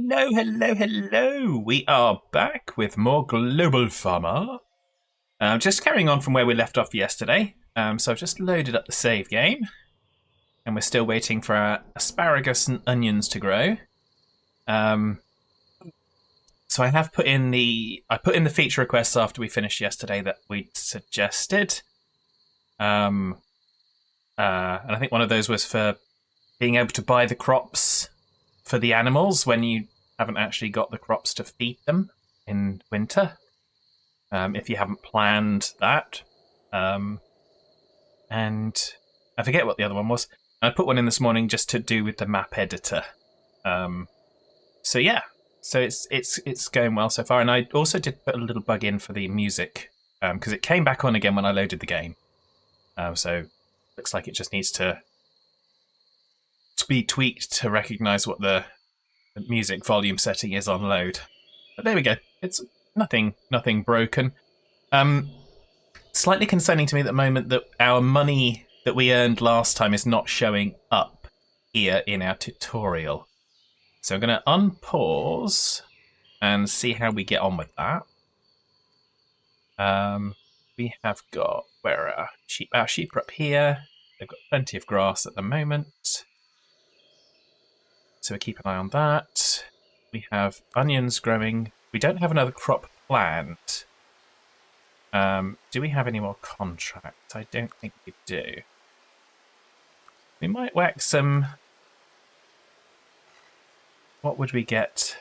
Hello, hello, hello. We are back with more Global Farmer. Just carrying on from where we left off yesterday. So I've just loaded up the save game. And we're still waiting for our asparagus and onions to grow. So I have put in the feature requests after we finished yesterday that we'd suggested. And I think one of those was for being able to buy the crops for the animals when you haven't actually got the crops to feed them in winter. If you haven't planned that. And I forget what the other one was. I put one in this morning just to do with the map editor. So yeah, so it's going well so far. And I also did put a little bug in for the music because it came back on again when I loaded the game. So looks like it just needs to be tweaked to recognise what the music volume setting is on load. But there we go. It's nothing broken. Slightly concerning to me at the moment that our money that we earned last time is not showing up here in our tutorial. So I'm going to unpause and see how we get on with that. We have got, where are our sheep? Our sheep are up here. They've got plenty of grass at the moment. So we keep an eye on that. We have onions growing. We don't have another crop planned. Do we have any more contracts? I don't think we do. We might whack some... What would we get?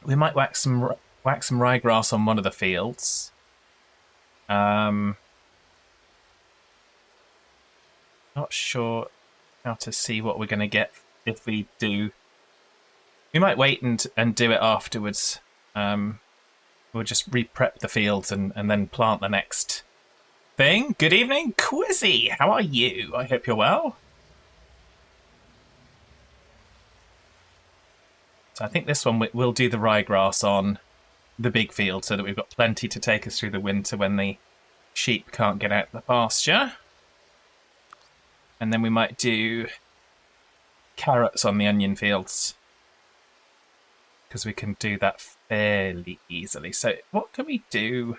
We might whack some ryegrass on one of the fields. Not sure how to see what we're going to get if we do. We might wait and do it afterwards. We'll just re-prep the fields and then plant the next thing. Good evening, Quizzy. How are you? I hope you're well. So I think this one we'll do the ryegrass on the big field so that we've got plenty to take us through the winter when the sheep can't get out the pasture. And then we might do carrots on the onion fields, because we can do that fairly easily. So what can we do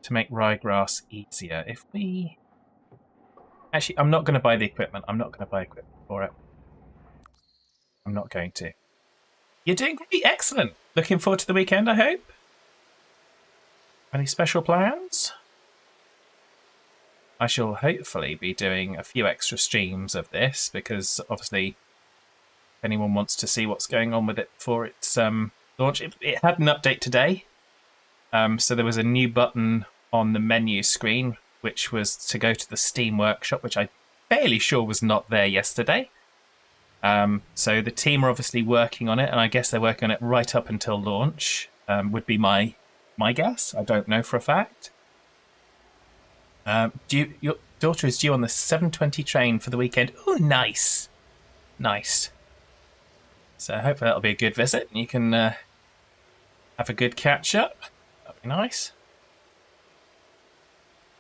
to make ryegrass easier? If we... Actually, I'm not going to buy the equipment. I'm not going to buy equipment for it. I'm not going to. You're doing great. Excellent. Looking forward to the weekend, I hope. Any special plans? I shall hopefully be doing a few extra streams of this, because obviously if anyone wants to see what's going on with it before its launch, it had an update today. So there was a new button on the menu screen, which was to go to the Steam Workshop, which I'm fairly sure was not there yesterday. So the team are obviously working on it, and I guess they're working on it right up until launch, would be my guess. I don't know for a fact. Your daughter is due on the 7:20 train for the weekend. Oh, nice. Nice. So hopefully that'll be a good visit, and you can have a good catch-up. That'd be nice.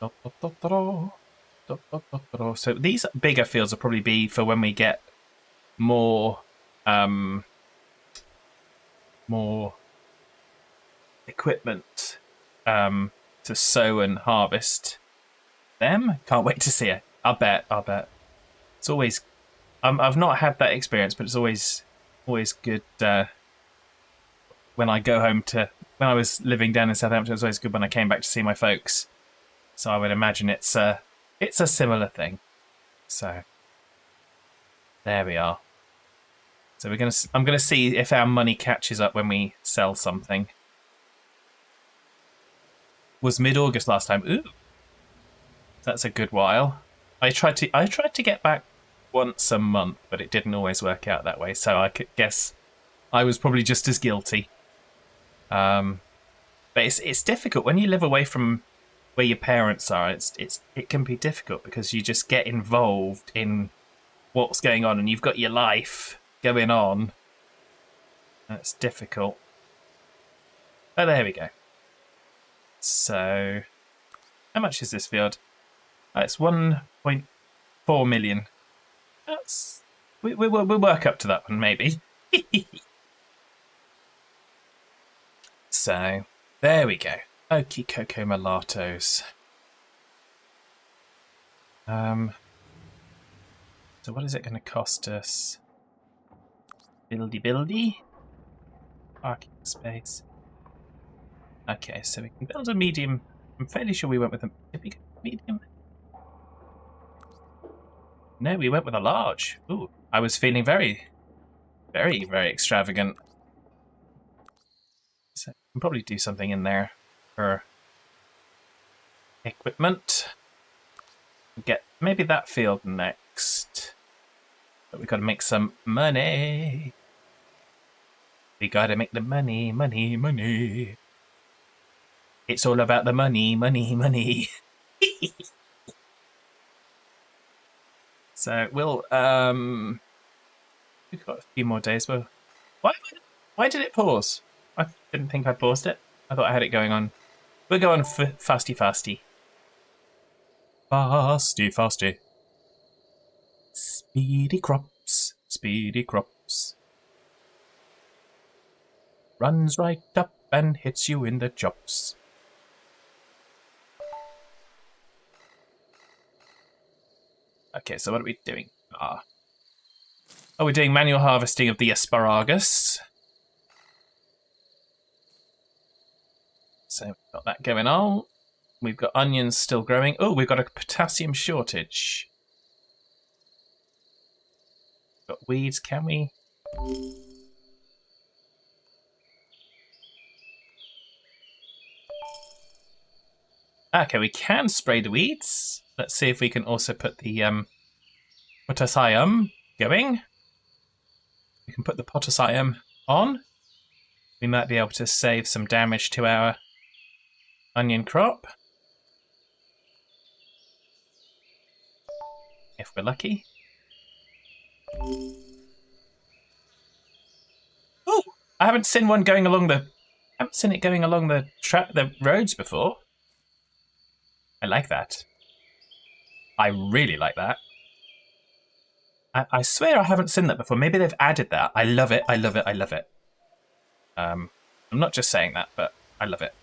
So these bigger fields will probably be for when we get more equipment to sow and harvest them. Can't wait to see it. I'll bet. It's always... I've not had that experience, but it's always good when I go home to... When I was living down in Southampton, it was always good when I came back to see my folks. So I would imagine it's a similar thing. So there we are. So I'm gonna see if our money catches up when we sell something. Was mid-August last time. Ooh. That's a good while. I tried to get back once a month, but it didn't always work out that way. So I could guess I was probably just as guilty. But it's difficult when you live away from where your parents are. It can be difficult because you just get involved in what's going on, and you've got your life going on. And it's difficult. Oh, there we go. So, how much is this field? It's 1.4 million. That's we'll work up to that one, maybe. So, there we go. Okie Cocoa Mulattoes. So what is it going to cost us? Buildy. Parking space. Okay, so we can build a medium. I'm fairly sure we went with a... Did we go medium? No, we went with a large. Ooh, I was feeling very, very, very extravagant. So I can probably do something in there for equipment. Get maybe that field next. But we got to make some money. We got to make the money. It's all about the money. So we'll we've got a few more days. But why did it pause? I didn't think I paused it. I thought I had it going on. We'll go on fasty. Fasty. Speedy crops. Runs right up and hits you in the chops. Okay, so what are we doing? Oh, we're doing manual harvesting of the asparagus. So we've got that going on. We've got onions still growing. Oh, we've got a potassium shortage. Got weeds, can we? Okay, we can spray the weeds. Let's see if we can also put the potassium going. We can put the potassium on. We might be able to save some damage to our onion crop. If we're lucky. Oh, I haven't seen one going along the... I haven't seen it going along the roads before. I like that. I really like that. I swear I haven't seen that before. Maybe they've added that. I love it. I'm not just saying that, but I love it.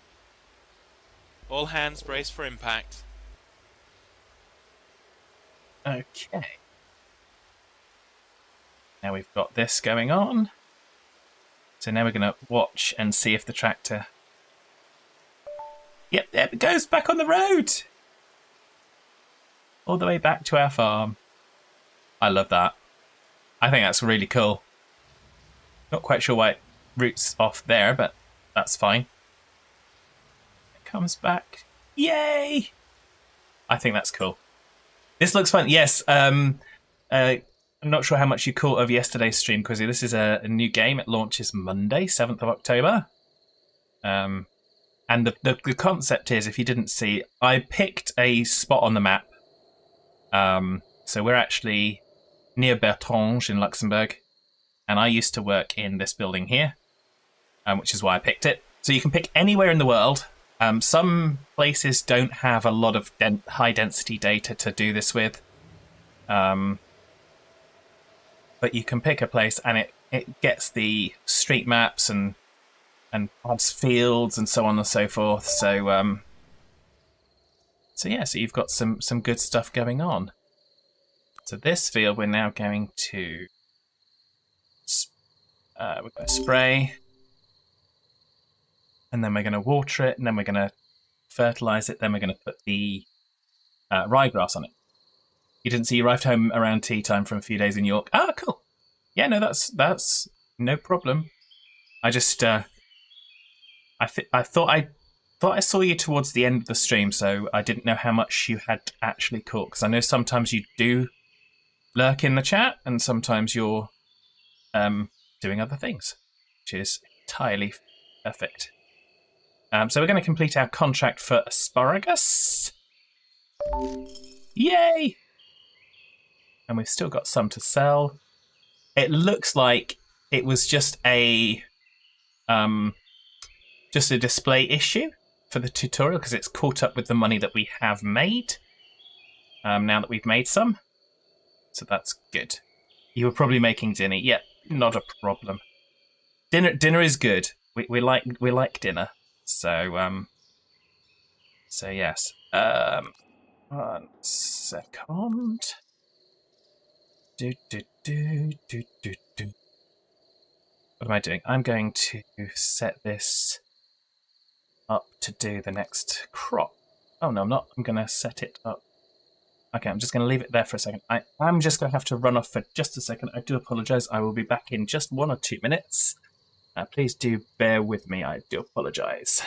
All hands brace for impact. Okay. Now we've got this going on. So now we're going to watch and see if the tractor... Yep, there it goes, back on the road! All the way back to our farm. I love that. I think that's really cool. Not quite sure why it routes off there, but that's fine. It comes back. Yay! I think that's cool. This looks fun. Yes, I'm not sure how much you caught of yesterday's stream, Quizzy. This is a new game. It launches Monday, 7th of October. And the concept is, if you didn't see, I picked a spot on the map. So we're actually near Bertange in Luxembourg. And I used to work in this building here, which is why I picked it. So you can pick anywhere in the world. Some places don't have a lot of high density data to do this with. But you can pick a place and it gets the street maps and adds fields and so on and so forth. So so you've got some good stuff going on. So this field we're now going to we're going to spray, and then we're going to water it, and then we're going to fertilize it, then we're going to put the ryegrass on it. You didn't see you arrived home around tea time from a few days in York. Ah, cool. Yeah, no, that's no problem. I just I thought I saw you towards the end of the stream, so I didn't know how much you had actually caught, because I know sometimes you do lurk in the chat, and sometimes you're doing other things, which is entirely perfect. So we're going to complete our contract for asparagus. Yay! And we've still got some to sell. It looks like it was just a display issue for the tutorial, because it's caught up with the money that we have made now that we've made some. So that's good. You were probably making dinner. Yeah, not a problem. Dinner is good. We like dinner. So yes. 1 second. Do. What am I doing? I'm going to set this up to do the next crop. Oh no, I'm not. I'm going to set it up. Okay, I'm just going to leave it there for a second. I'm just going to have to run off for just a second. I do apologise. I will be back in just 1 or 2 minutes. Please do bear with me. I do apologise.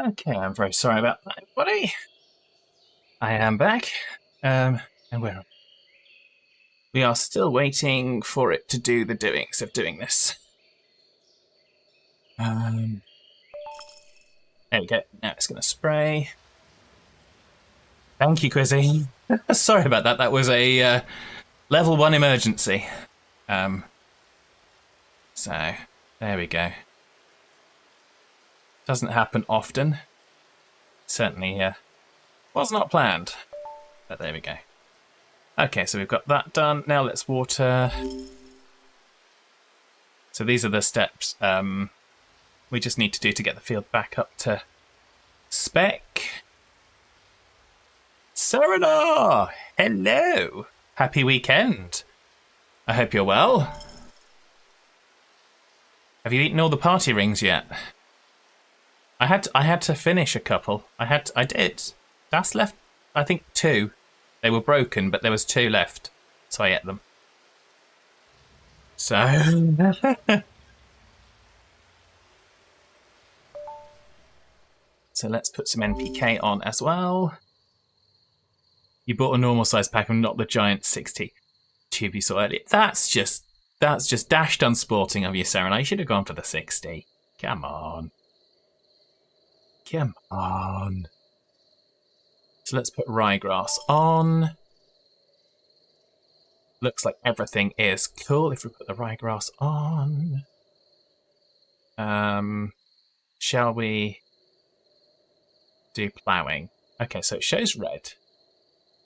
Okay, I'm very sorry about that, everybody. I am back. And where? We are still waiting for it to do the doings of doing this. There we go. Now it's going to spray. Thank you, Quizzy. Sorry about that. That was a level 1 emergency. So, there we go. Doesn't happen often. Certainly was not planned. But there we go. Okay, so we've got that done. Now let's water. So these are the steps we just need to do to get the field back up to spec. Serenar! Hello! Happy weekend. I hope you're well. Have you eaten all the party rings yet? I had to finish a couple. I did. Das left, I think, 2. They were broken, but there was 2 left, so I ate them. So so let's put some NPK on as well. You bought a normal size pack and not the giant 60. tube you saw earlier. That's just dashed unsporting of you, Seren. You should have gone for the 60. Come on. Come on. So let's put ryegrass on. Looks like everything is cool if we put the ryegrass on. Shall we do ploughing? Okay, so it shows red.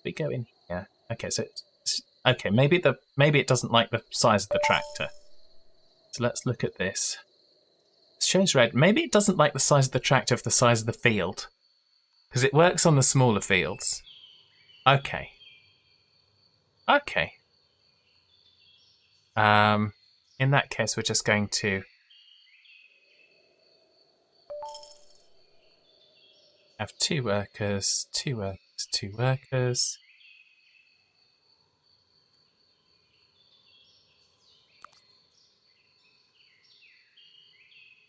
We go in here. Okay, so okay, maybe it doesn't like the size of the tractor. So let's look at this. It shows red. Maybe it doesn't like the size of the tractor for the size of the field. Because it works on the smaller fields. Okay. Okay. In that case, we're just going to have 2 workers, 2 workers, 2 workers.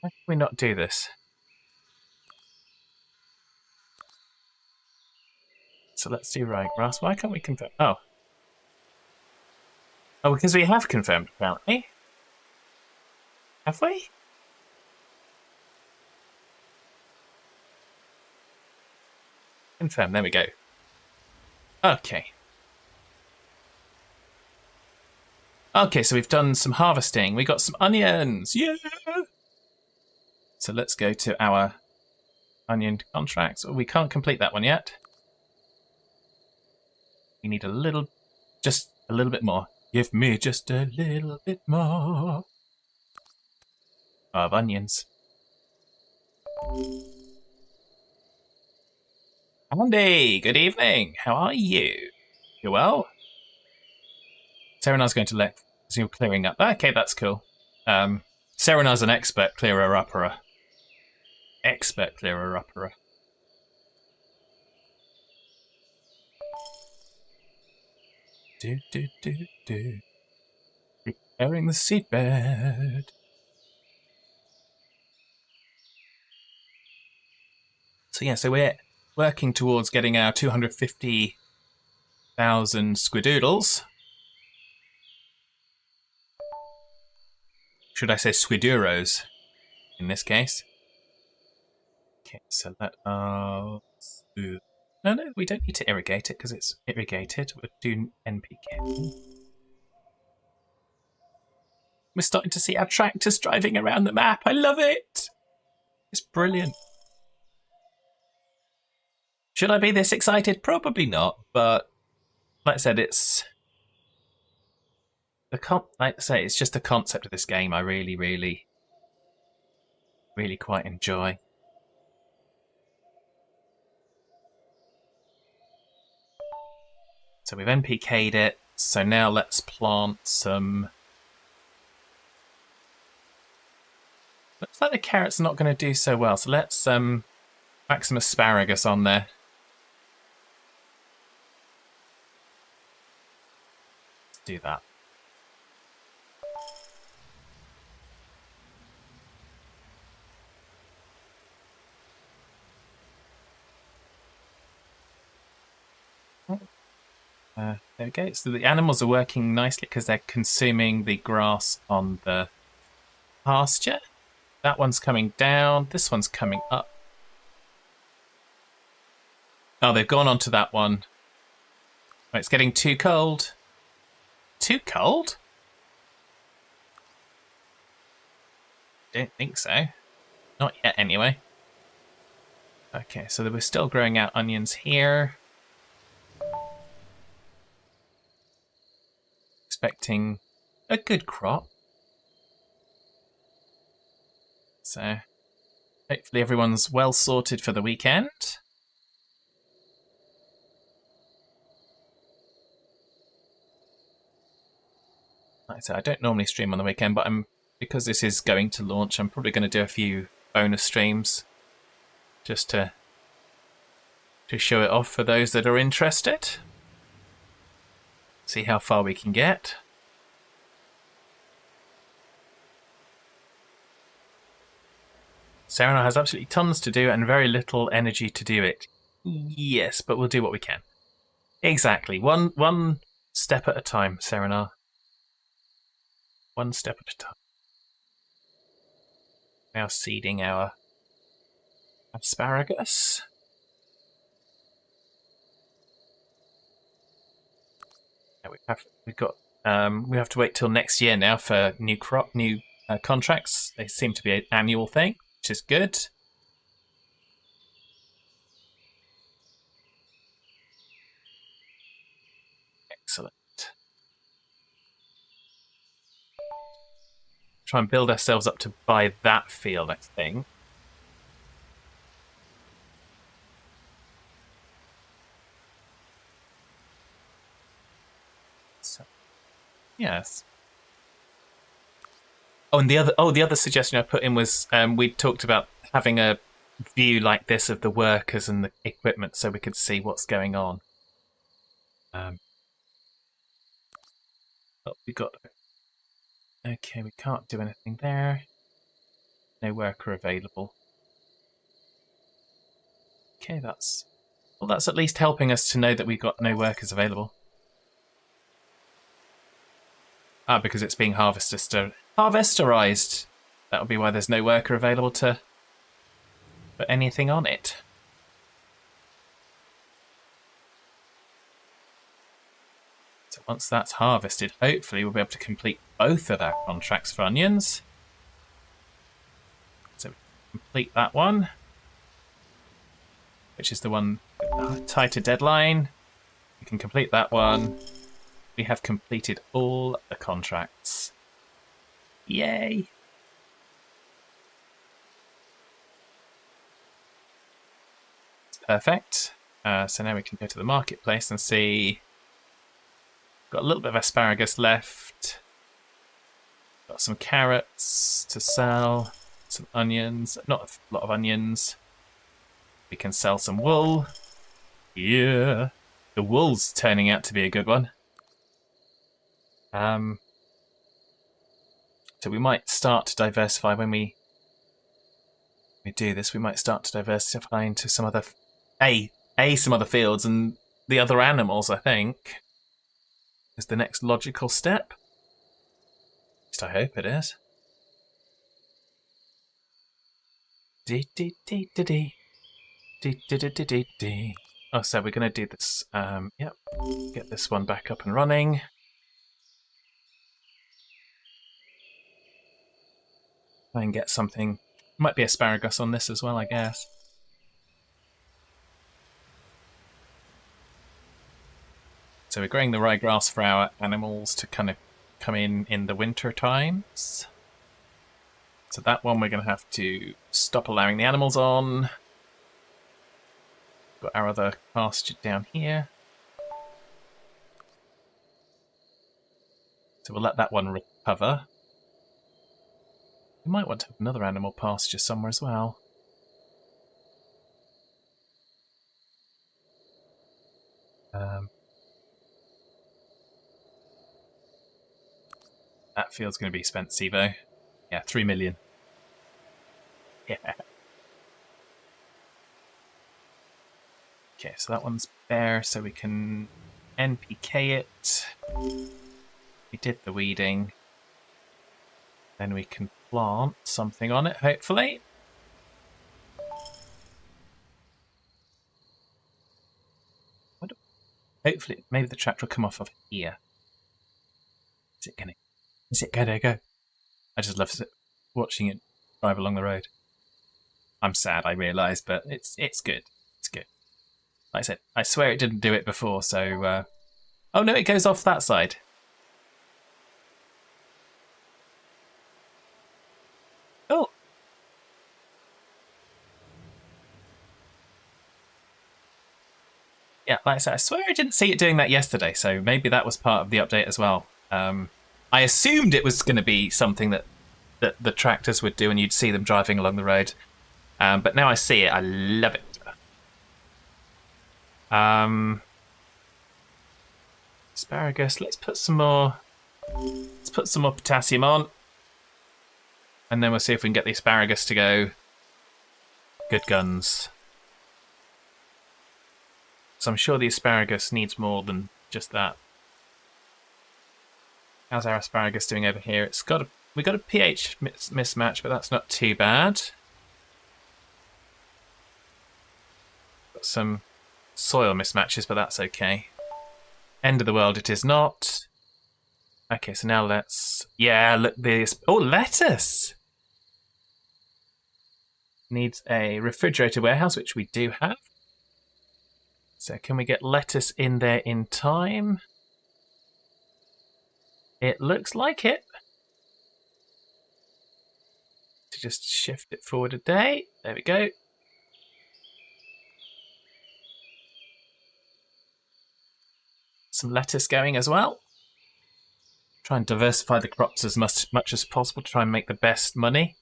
Why can we not do this? So let's do ryegrass. Why can't we confirm? Oh. Oh, because we have confirmed, apparently. Have we? Confirm, there we go. Okay. Okay, so we've done some harvesting. We got some onions! Yeah! So let's go to our onion contracts. Oh, we can't complete that one yet. We need just a little bit more. Give me just a little bit more of onions. Andy, good evening. How are you? You well? Serena's going to let you clearing up. Okay, that's cool. Serena's an expert clearer-upperer. Expert clearer-upperer. Do. Preparing the seedbed. So yeah, so we're working towards getting our 250,000 squidoodles. Should I say squiduros in this case? Okay, so that no, we don't need to irrigate it because it's irrigated. We'll do NPK. We're starting to see our tractors driving around the map. I love it. It's brilliant. Should I be this excited? Probably not, but like I said, it's just the concept of this game I really quite enjoy. So we've NPK'd it, so now let's plant some. Looks like the carrots are not going to do so well, so let's whack some asparagus on there. Let's do that. There we go. So the animals are working nicely because they're consuming the grass on the pasture. That one's coming down. This one's coming up. Oh, they've gone onto that one. Oh, it's getting too cold. Too cold? Don't think so. Not yet, anyway. Okay, so we're still growing out onions here. Expecting a good crop. So hopefully everyone's well sorted for the weekend. Like I said, I don't normally stream on the weekend, but because this is going to launch, I'm probably going to do a few bonus streams just to show it off for those that are interested. See how far we can get. Serena has absolutely tons to do and very little energy to do it. Yes, but we'll do what we can. Exactly. One step at a time, Serenar. One step at a time. Now seeding our asparagus. Yeah, we have to wait till next year now for new contracts. They seem to be an annual thing, which is good. Excellent. Try and build ourselves up to buy that field, I think. So, yes. Oh, and the other suggestion I put in was we talked about having a view like this of the workers and the equipment, so we could see what's going on. Oh, we got. Okay, we can't do anything there. No worker available. Okay, that's at least helping us to know that we've got no workers available. Ah, because it's being harvesterized. That would be why there's no worker available to put anything on it. So once that's harvested, hopefully we'll be able to complete both of our contracts for onions. So we complete that one, which is the one with the tighter deadline. We can complete that one. We have completed all the contracts. Yay! Perfect. So now we can go to the marketplace and see. Got a little bit of asparagus left. Got some carrots to sell. Some onions. Not a lot of onions. We can sell some wool. Yeah. The wool's turning out to be a good one. So we might start to diversify when we do this. We might start to diversify into some other some other fields, and the other animals, I think, is the next logical step. At least I hope it is. Oh, so we're going to do this. Yep. Get this one back up and running. Try and get something. Might be asparagus on this as well, I guess. So we're growing the ryegrass for our animals to kind of come in the winter times. So that one we're going to have to stop allowing the animals on. Got our other pasture down here. So we'll let that one recover. We might want to have another animal pasture somewhere as well. That field's going to be expensive, though. Yeah, 3 million. Yeah. Okay, so that one's bare, so we can NPK it. We did the weeding. Then we can plant something on it, hopefully. Hopefully, maybe the tractor will come off of here. Is it gonna go? I just love watching it drive along the road. I'm sad, I realise, but it's good. It's good. Like I said, I swear it didn't do it before, so... Oh no, it goes off that side. Oh! Yeah, like I said, I swear I didn't see it doing that yesterday, so maybe that was part of the update as well. I assumed it was going to be something that the tractors would do and you'd see them driving along the road. But now I see it, I love it. Asparagus, let's put some more potassium on. And then we'll see if we can get the asparagus to go good guns. So I'm sure the asparagus needs more than just that. How's our asparagus doing over here? We got a pH mismatch, but that's not too bad. Got some soil mismatches, but that's okay. End of the world it is not. Okay, so now let's... Yeah, look this. Oh, lettuce! Needs a refrigerated warehouse, which we do have. So can we get lettuce in there in time? It looks like it. To just shift it forward a day. There we go. Some lettuce going as well. Try and diversify the crops as much as possible to try and make the best money.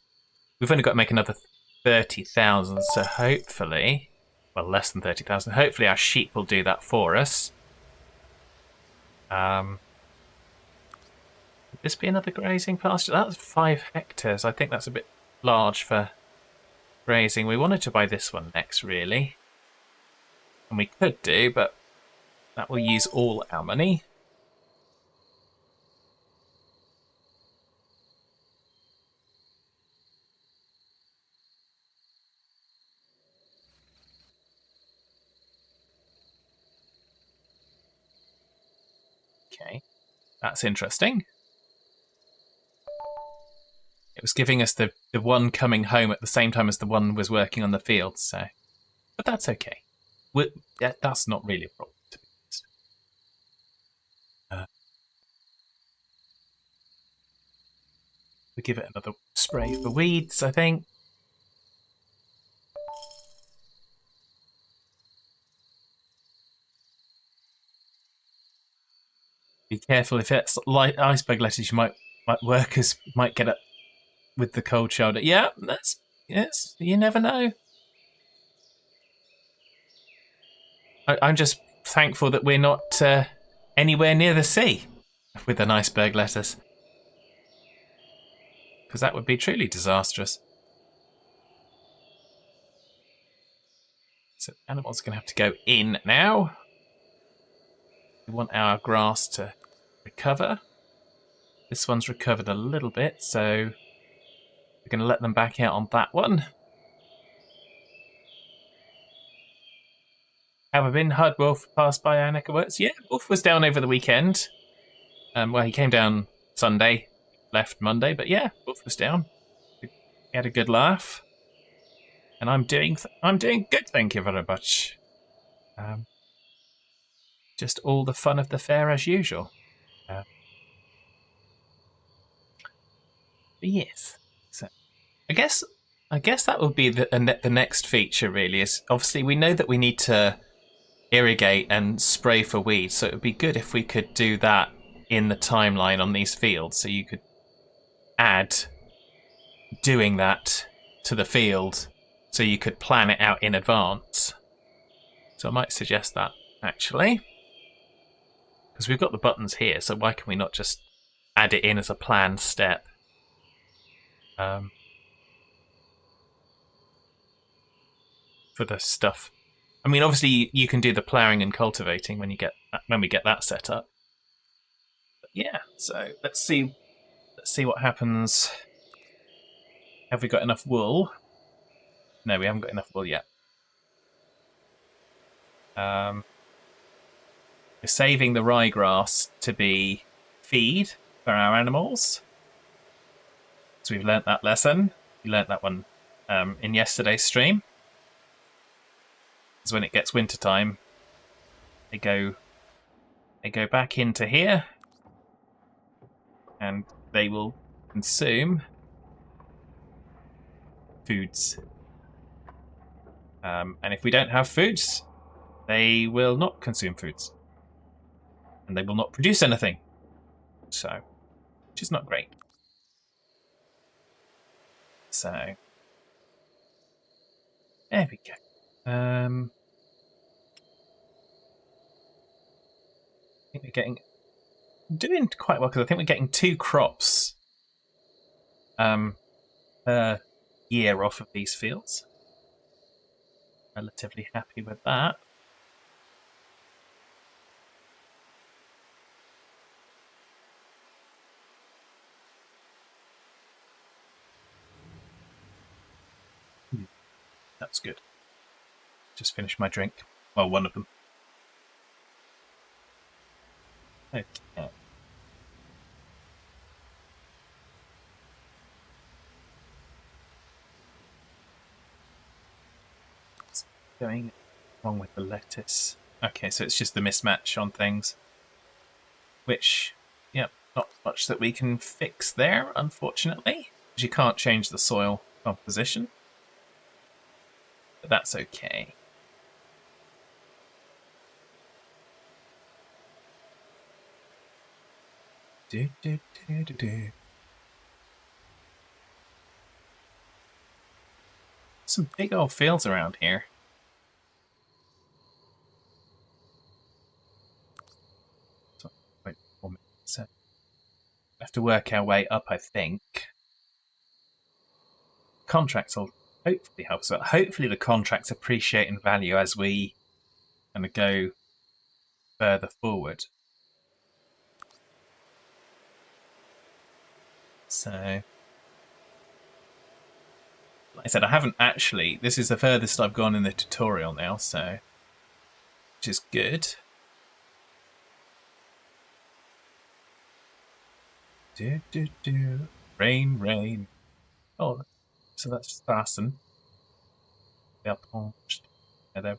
We've only got to make another 30,000, so hopefully, well, less than 30,000. Hopefully our sheep will do that for us. Would this be another grazing pasture? That's 5 hectares. I think that's a bit large for grazing. We wanted to buy this one next, really. And we could do, but that will use all our money. Okay, that's interesting. It was giving us the one coming home at the same time as the one was working on the field, so... But that's okay. That's not really a problem, to be honest. We give it another spray for weeds, I think. Be careful if it's light iceberg lettuce. Workers might get it with the cold shoulder. Yeah, yes. You never know. I'm just thankful that we're not anywhere near the sea with an iceberg lettuce, because that would be truly disastrous. So animals are going to have to go in now. We want our grass to recover. This one's recovered a little bit, so we're going to let them back out on that one. Have I been? Heard Wolf pass by our neck of woods? Yeah, Wolf was down over the weekend. Well, he came down Sunday, left Monday, but yeah, Wolf was down. He had a good laugh. And I'm doing good, thank you very much. Just all the fun of the fair as usual. But yes, so I guess that would be the next feature. Really, is obviously we know that we need to irrigate and spray for weeds, so it would be good if we could do that in the timeline on these fields. So you could add doing that to the field, so you could plan it out in advance. So I might suggest that actually, because we've got the buttons here, so why can we not just add it in as a planned step? For the stuff. I mean, obviously you can do the ploughing and cultivating when we get that set up. But yeah, so let's see what happens. Have we got enough wool? No, we haven't got enough wool yet. We're saving the ryegrass to be feed for our animals. So we've learnt that lesson. We learnt that one in yesterday's stream. Because when it gets wintertime, they go back into here, and they will consume foods. And if we don't have foods, they will not consume foods, and they will not produce anything. So, which is not great. So, there we go. I think we're doing quite well, because I think we're getting 2 crops per year off of these fields. Relatively happy with that. Just finished my drink. Well, one of them. Okay. What's going wrong with the lettuce? Okay, so it's just the mismatch on things. Which, yep, not much that we can fix there, unfortunately. Because you can't change the soil composition. But that's okay. Do, do, do, do, do. Some big old fields around here. So, wait, 4 minutes. We have to work our way up, I think. Contracts will hopefully help us out. Hopefully the contracts appreciate in value as we kind of go further forward. So, like I said, I haven't actually. This is the furthest I've gone in the tutorial now, so which is good. Do do do. Rain, rain. Oh, so that's fasten. They're punched together.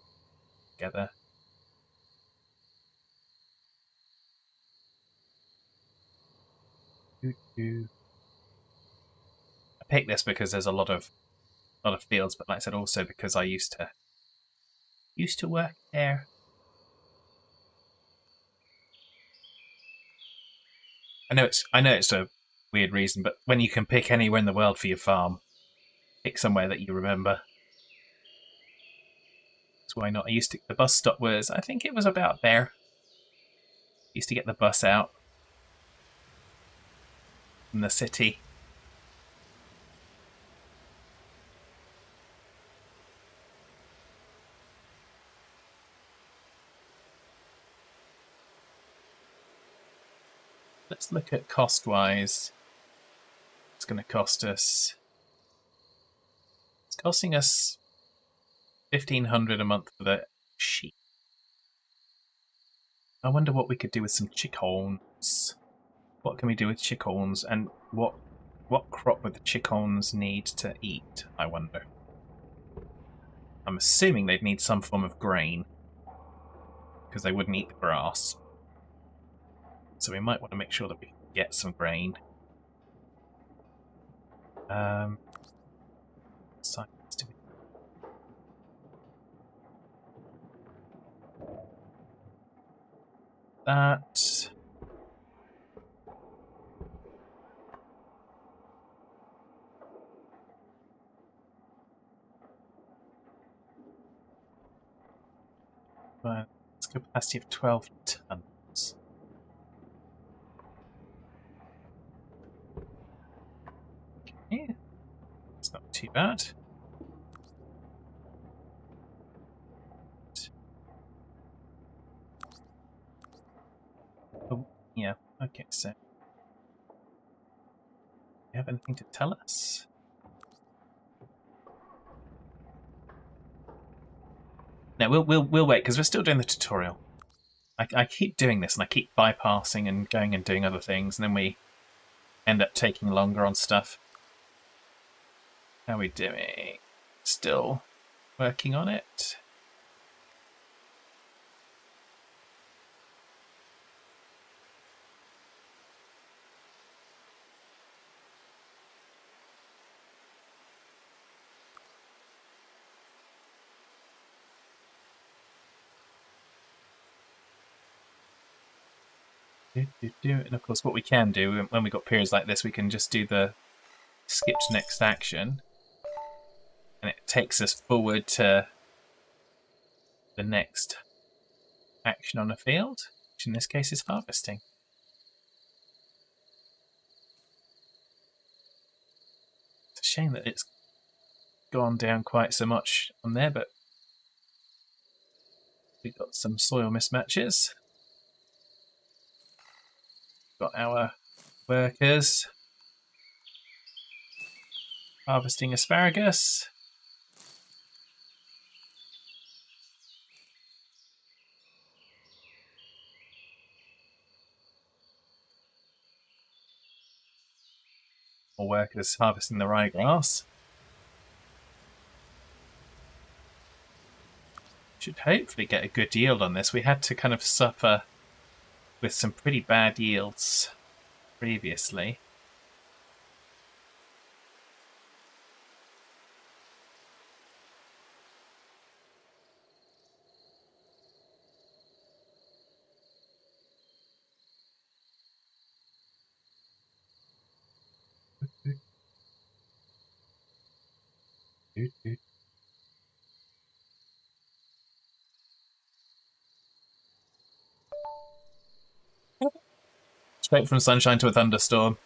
Do do. I picked this because there's a lot of fields, but like I said, also because I used to work there. I know it's a weird reason, but when you can pick anywhere in the world for your farm, pick somewhere that you remember. So why not? The bus stop was, I think it was about there. Used to get the bus out from the city. Let's look at cost-wise. It's going to cost us. It's costing us 1,500 a month for the sheep. I wonder what we could do with some chickens. What can we do with chickens, and what crop would the chickens need to eat? I wonder. I'm assuming they'd need some form of grain because they wouldn't eat the grass. So we might want to make sure that we get some grain. That. But it's a capacity of 12 tons. Okay. It's not too bad. Oh, yeah, okay, so. Do you have anything to tell us? No, we'll wait because we're still doing the tutorial. I keep doing this and I keep bypassing and going and doing other things, and then we end up taking longer on stuff. How are we doing? Still working on it. And of course, what we can do when we've got periods like this, we can just do the skip to next action, and it takes us forward to the next action on a field, which in this case is harvesting. It's a shame that it's gone down quite so much on there, but we've got some soil mismatches. Got our workers harvesting asparagus. More workers harvesting the ryegrass. Should hopefully get a good yield on this. We had to kind of suffer with some pretty bad yields previously. Straight from sunshine to a thunderstorm.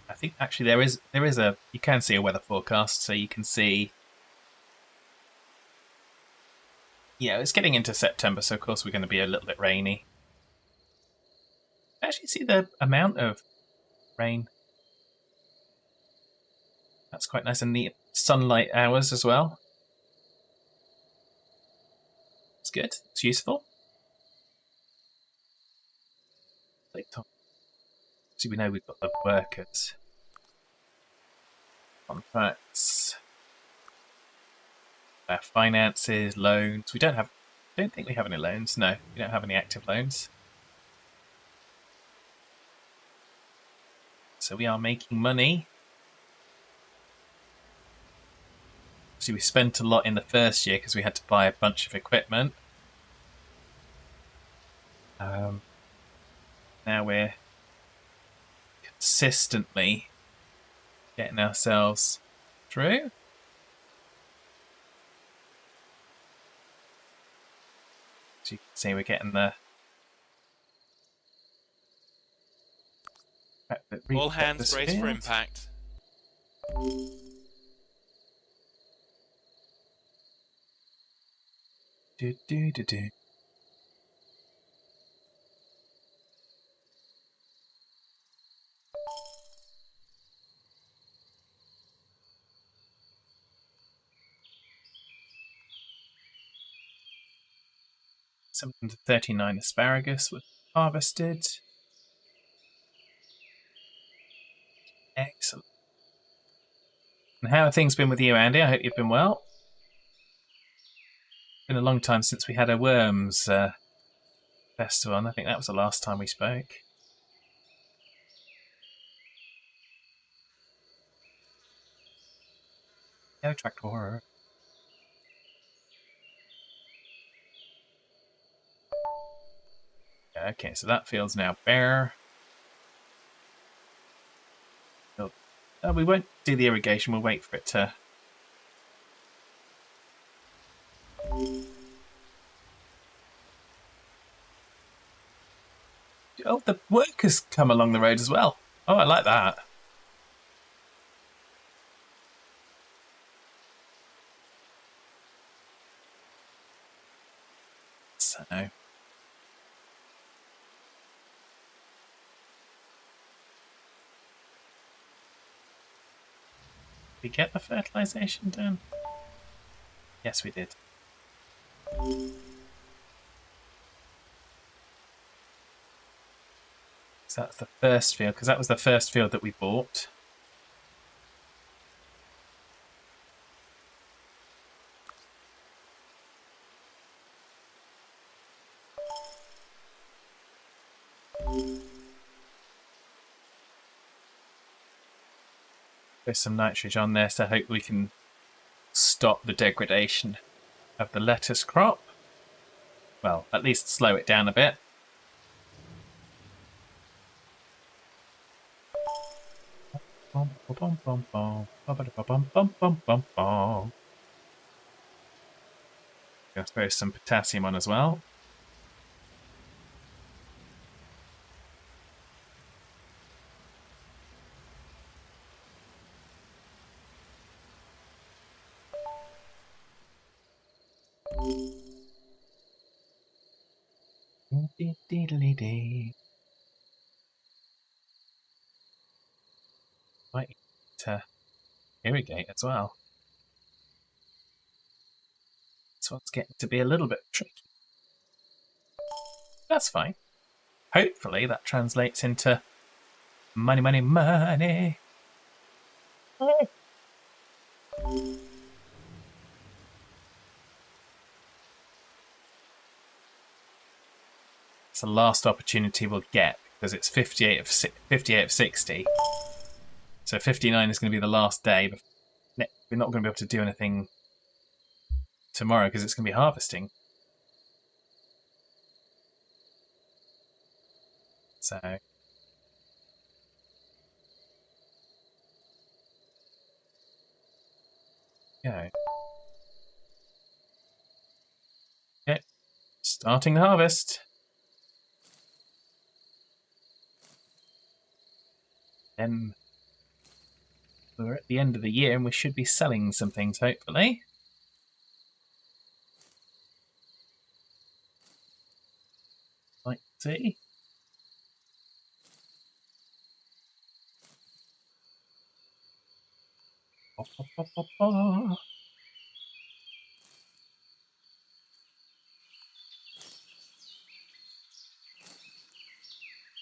I think actually there is a you can see a weather forecast, so you can see. Yeah, it's getting into September, so of course we're going to be a little bit rainy. Actually, see the amount of rain. That's quite nice, and the sunlight hours as well. It's good. It's useful. So we know we've got the workers. Contracts. Finances, loans. We don't think we have any loans. No, we don't have any active loans. So we are making money. So we spent a lot in the first year because we had to buy a bunch of equipment. Now we're consistently getting ourselves through. So you can see we're getting the... All hands brace for impact. Do, do, do, do. Something to 39 asparagus was harvested. Excellent. And how have things been with you, Andy? I hope you've been well. It's been a long time since we had a worms festival, and I think that was the last time we spoke. Go tractor. Okay, so that field's now bare. We won't do the irrigation, we'll wait for it to... Oh, the workers come along the road as well. Oh, I like that. So... Did we get the fertilization done? Yes, we did. So that's the first field, because that was the first field that we bought. There's some nitrogen on there, so I hope we can stop the degradation of the lettuce crop. Well, at least slow it down a bit. Gonna throw some potassium on as well. Might need to irrigate as well. This one's getting to be a little bit tricky. That's fine. Hopefully that translates into money, money, money. It's the last opportunity we'll get because it's 58 of 60. So 59 is going to be the last day. But we're not going to be able to do anything tomorrow because it's going to be harvesting. So go. Okay, starting the harvest. Then we're at the end of the year and we should be selling some things, hopefully. Like see.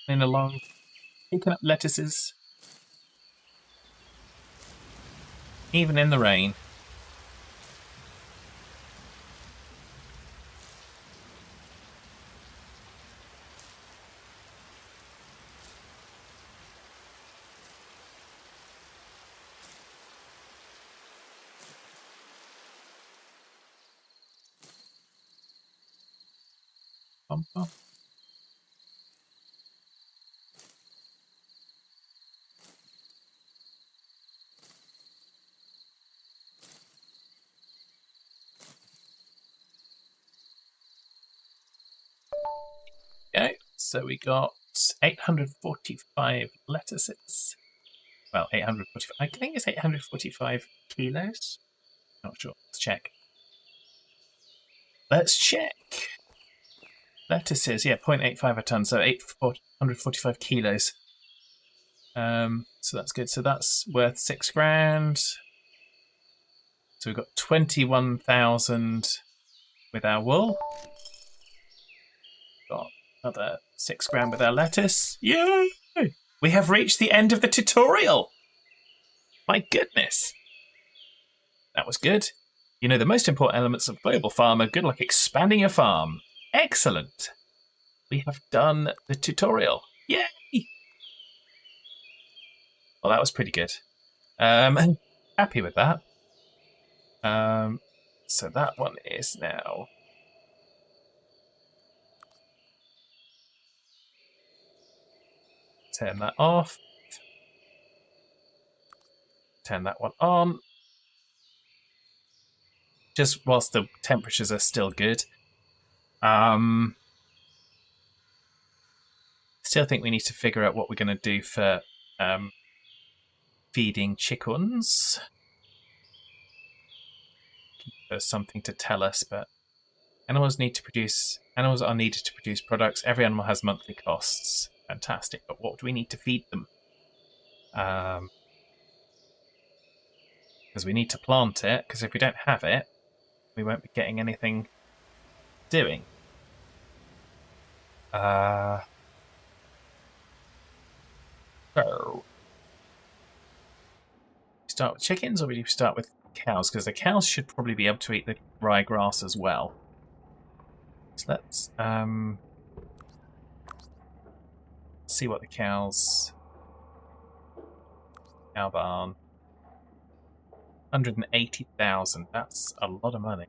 In along, picking up lettuces, even in the rain. Bum, bum. Okay, so we got 845 lettuces. Well, 845. I think it's 845 kilos. Not sure. Let's check. Let's check. Lettuces, yeah, 0.85 a ton, so 845 kilos. So that's good. So that's worth 6 grand. So we've got 21,000 with our wool. Got another 6 grand with our lettuce. Yay! We have reached the end of the tutorial. My goodness. That was good. You know the most important elements of Global Farmer. Good luck expanding your farm. Excellent. We have done the tutorial. Yay! Well, that was pretty good. Happy with that. So that one is now. Turn that off. Turn that one on. Just whilst the temperatures are still good. Still think we need to figure out what we're going to do for feeding chickens. There's something to tell us, but animals are needed to produce products. Every animal has monthly costs. Fantastic, but what do we need to feed them? Because we need to plant it, because if we don't have it, we won't be getting anything doing. So, start with chickens, or do we start with cows? Because the cows should probably be able to eat the ryegrass as well. So let's see what the cows. Cow barn. 180,000. That's a lot of money.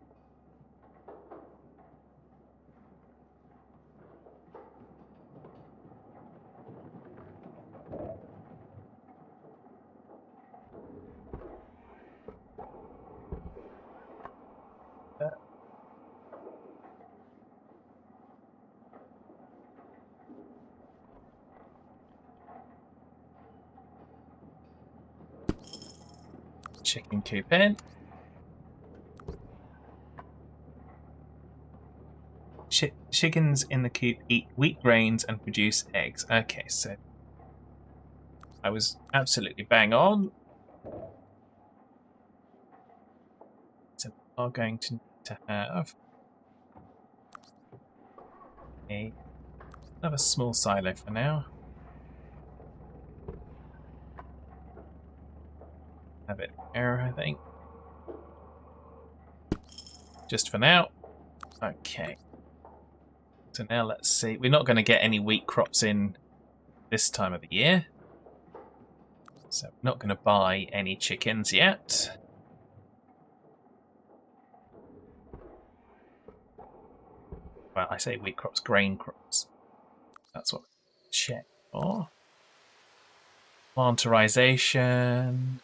Chicken coop in. Chickens in the coop eat wheat grains and produce eggs. Okay, so I was absolutely bang on. So we are going to have a Have a small silo for now. Have it there, I think. Just for now. Okay. So now let's see. We're not going to get any wheat crops in this time of the year. So we're not going to buy any chickens yet. Well, I say wheat crops, grain crops. That's what we check for. Planterization.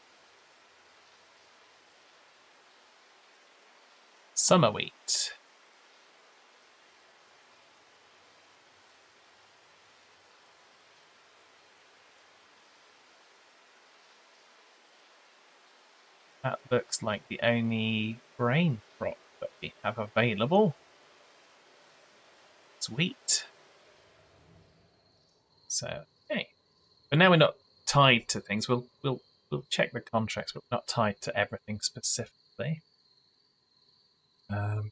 Summer wheat. That looks like the only grain crop that we have available. It's wheat. So, okay. But now we're not tied to things. We'll check the contracts, but we're not tied to everything specifically. Have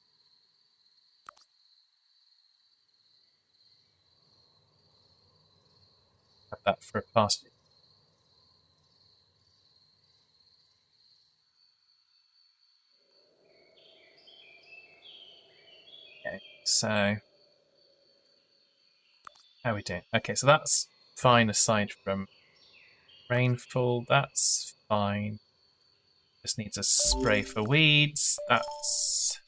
that for a pasture. Okay, so how are we doing? Okay, so that's fine aside from rainfall. That's fine. Just needs a spray for weeds. That's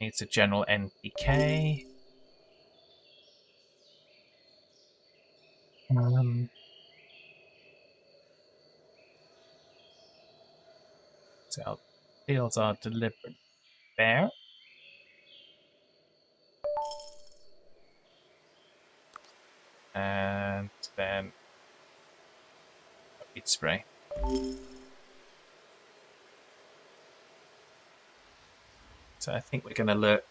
needs a general NPK. So our fields are delivered there. And then weed spray. So I think we're going to look.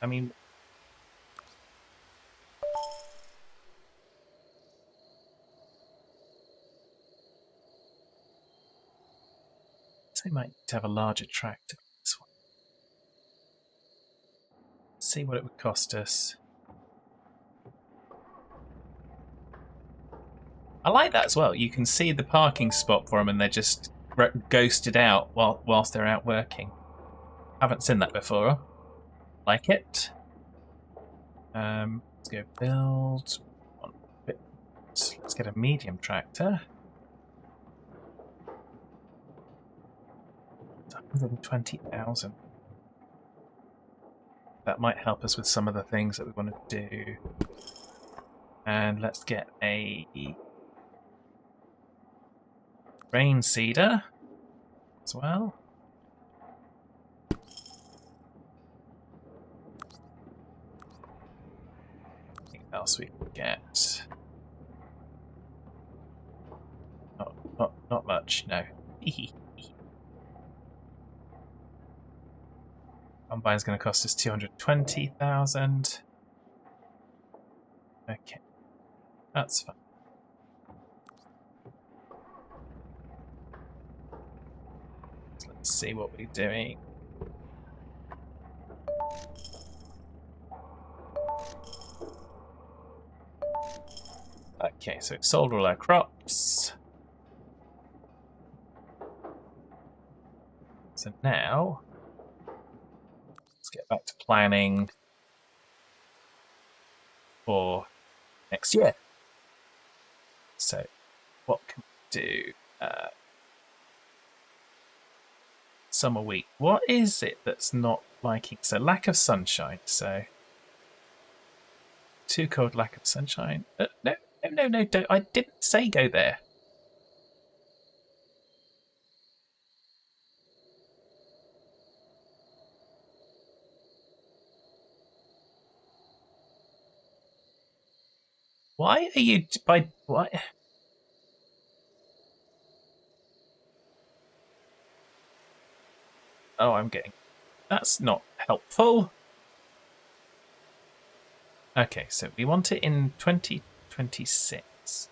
I mean, they might need to have a larger tractor for this one. See what it would cost us. I like that as well. You can see the parking spot for them and they're just ghosted out whilst they're out working. Haven't seen that before. Like it. Let's go build one bit. Let's get a medium tractor. 120,000. That might help us with some of the things that we want to do. And let's get a rain seeder as well. Anything else we can get? Not much, no. Combine's going to cost us 220,000. Okay, that's fine. So let's see what we're doing. Okay, so we've sold all our crops. So now, let's get back to planning for next year. So, what can we do? Summer wheat. What is it that's not liking? So, lack of sunshine. So, too cold, lack of sunshine. No, don't. I didn't say go there. Why are you by what? Oh, I'm getting. That's not helpful. Okay, so we want it in 2026.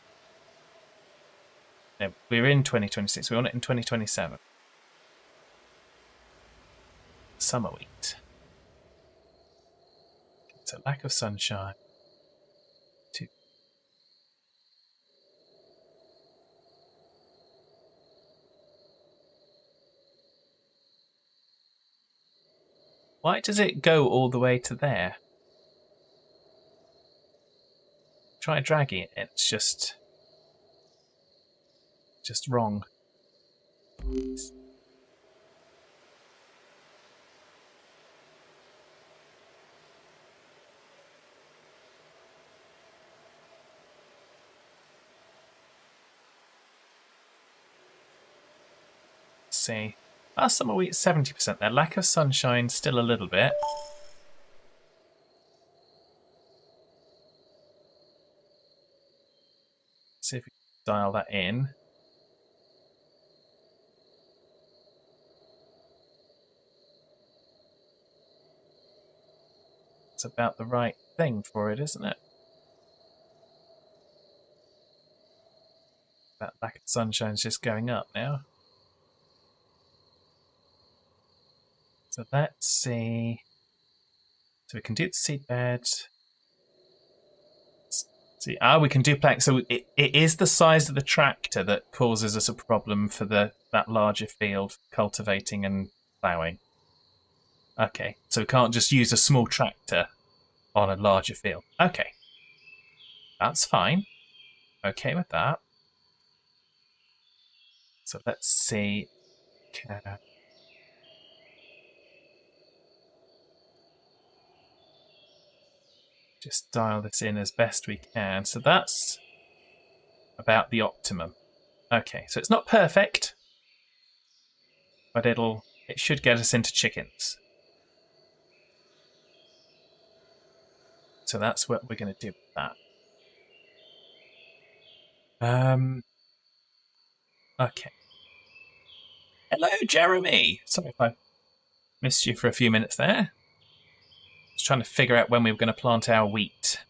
No, we're in 2026. We want it in 2027. Summer wheat. So lack of sunshine. 2. Why does it go all the way to there? Try dragging it. It's just wrong. See. Summer wheat 70% there. Lack of sunshine still a little bit. See if we can dial that in. It's about the right thing for it, isn't it? That lack of sunshine's just going up now. So let's see. So we can do the seed bed. See, we can duplex. So it is the size of the tractor that causes us a problem for that larger field cultivating and ploughing. Okay, so we can't just use a small tractor on a larger field. Okay, that's fine. Okay with that. So let's see. Just dial this in as best we can. So that's about the optimum. Okay, so it's not perfect, but it should get us into chickens. So that's what we're going to do with that. Okay. Hello, Jeremy. Sorry if I missed you for a few minutes there. I was trying to figure out when we were going to plant our wheat.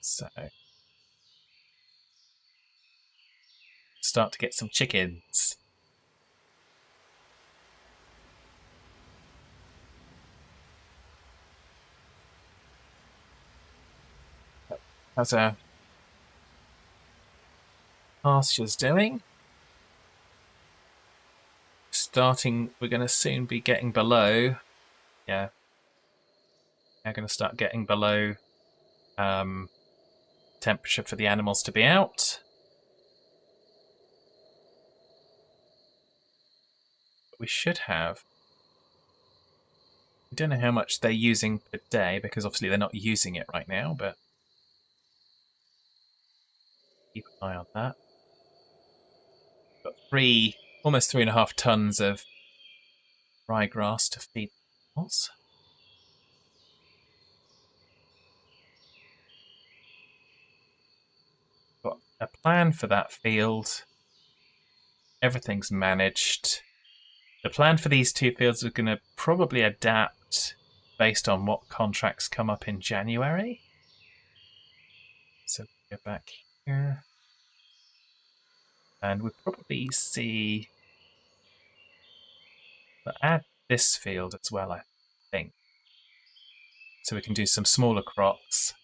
So start to get some chickens. How's our pastures doing? We're going to soon be getting below. Yeah. We're going to start getting below temperature for the animals to be out. But we should have. I don't know how much they're using per day, because obviously they're not using it right now, but keep an eye on that. Got almost 3.5 tons of ryegrass to feed the animals. Got a plan for that field. Everything's managed. The plan for these 2 fields is going to probably adapt based on what contracts come up in January. So go back here. And we'll probably see. We'll add this field as well, I think. So we can do some smaller crops.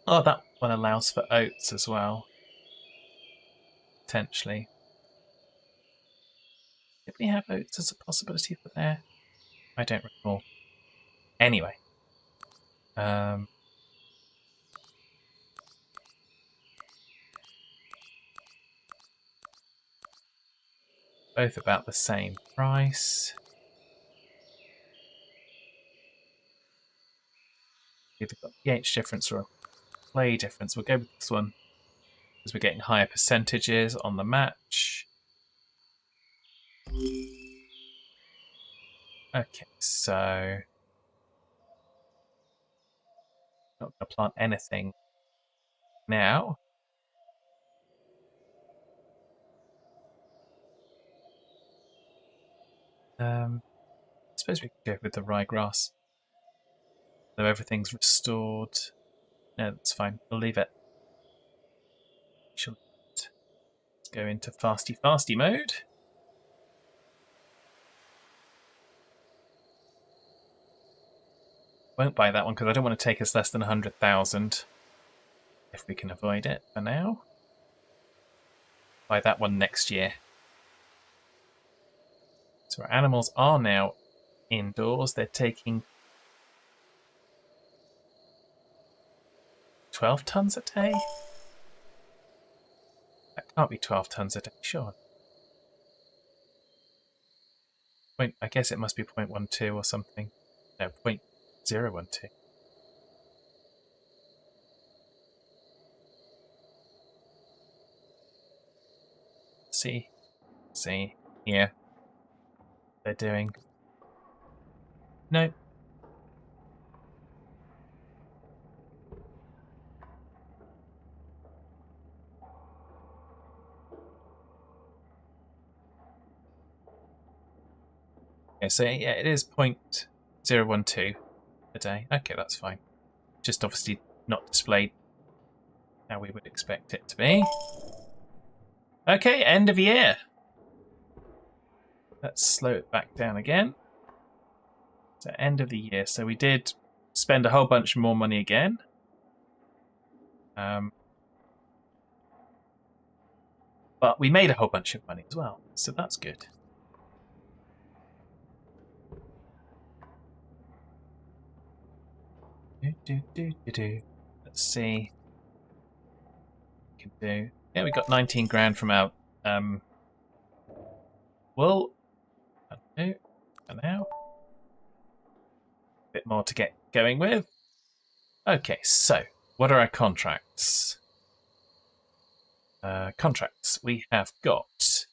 Oh, that one allows for oats as well. Potentially. Did we have oats as a possibility for there? I don't recall. Anyway. Both about the same price. Either got pH difference or a clay difference. We'll go with this one because we're getting higher percentages on the match. Okay, so not going to plant anything now. I suppose we could go with the ryegrass. Though everything's restored. No, that's fine. We'll leave it. Let's go into fasty mode. Won't buy that one because I don't want to take us less than 100,000 if we can avoid it for now. Buy that one next year. So our animals are now indoors. They're taking 12 tons a day? That can't be 12 tons a day, sure. I guess it must be 0.12 or something. No, 0.012. See, here. They're doing. No. Yeah, so yeah, it is 0.012 a day. Okay, that's fine. Just obviously not displayed how we would expect it to be. Okay, end of year. Let's slow it back down again. So end of the year. So we did spend a whole bunch more money again. But we made a whole bunch of money as well. So that's good. Let's see. We can do. Yeah, we got 19 grand from our wool. For now. A bit more to get going with. Okay, so what are our contracts? Contracts. We have got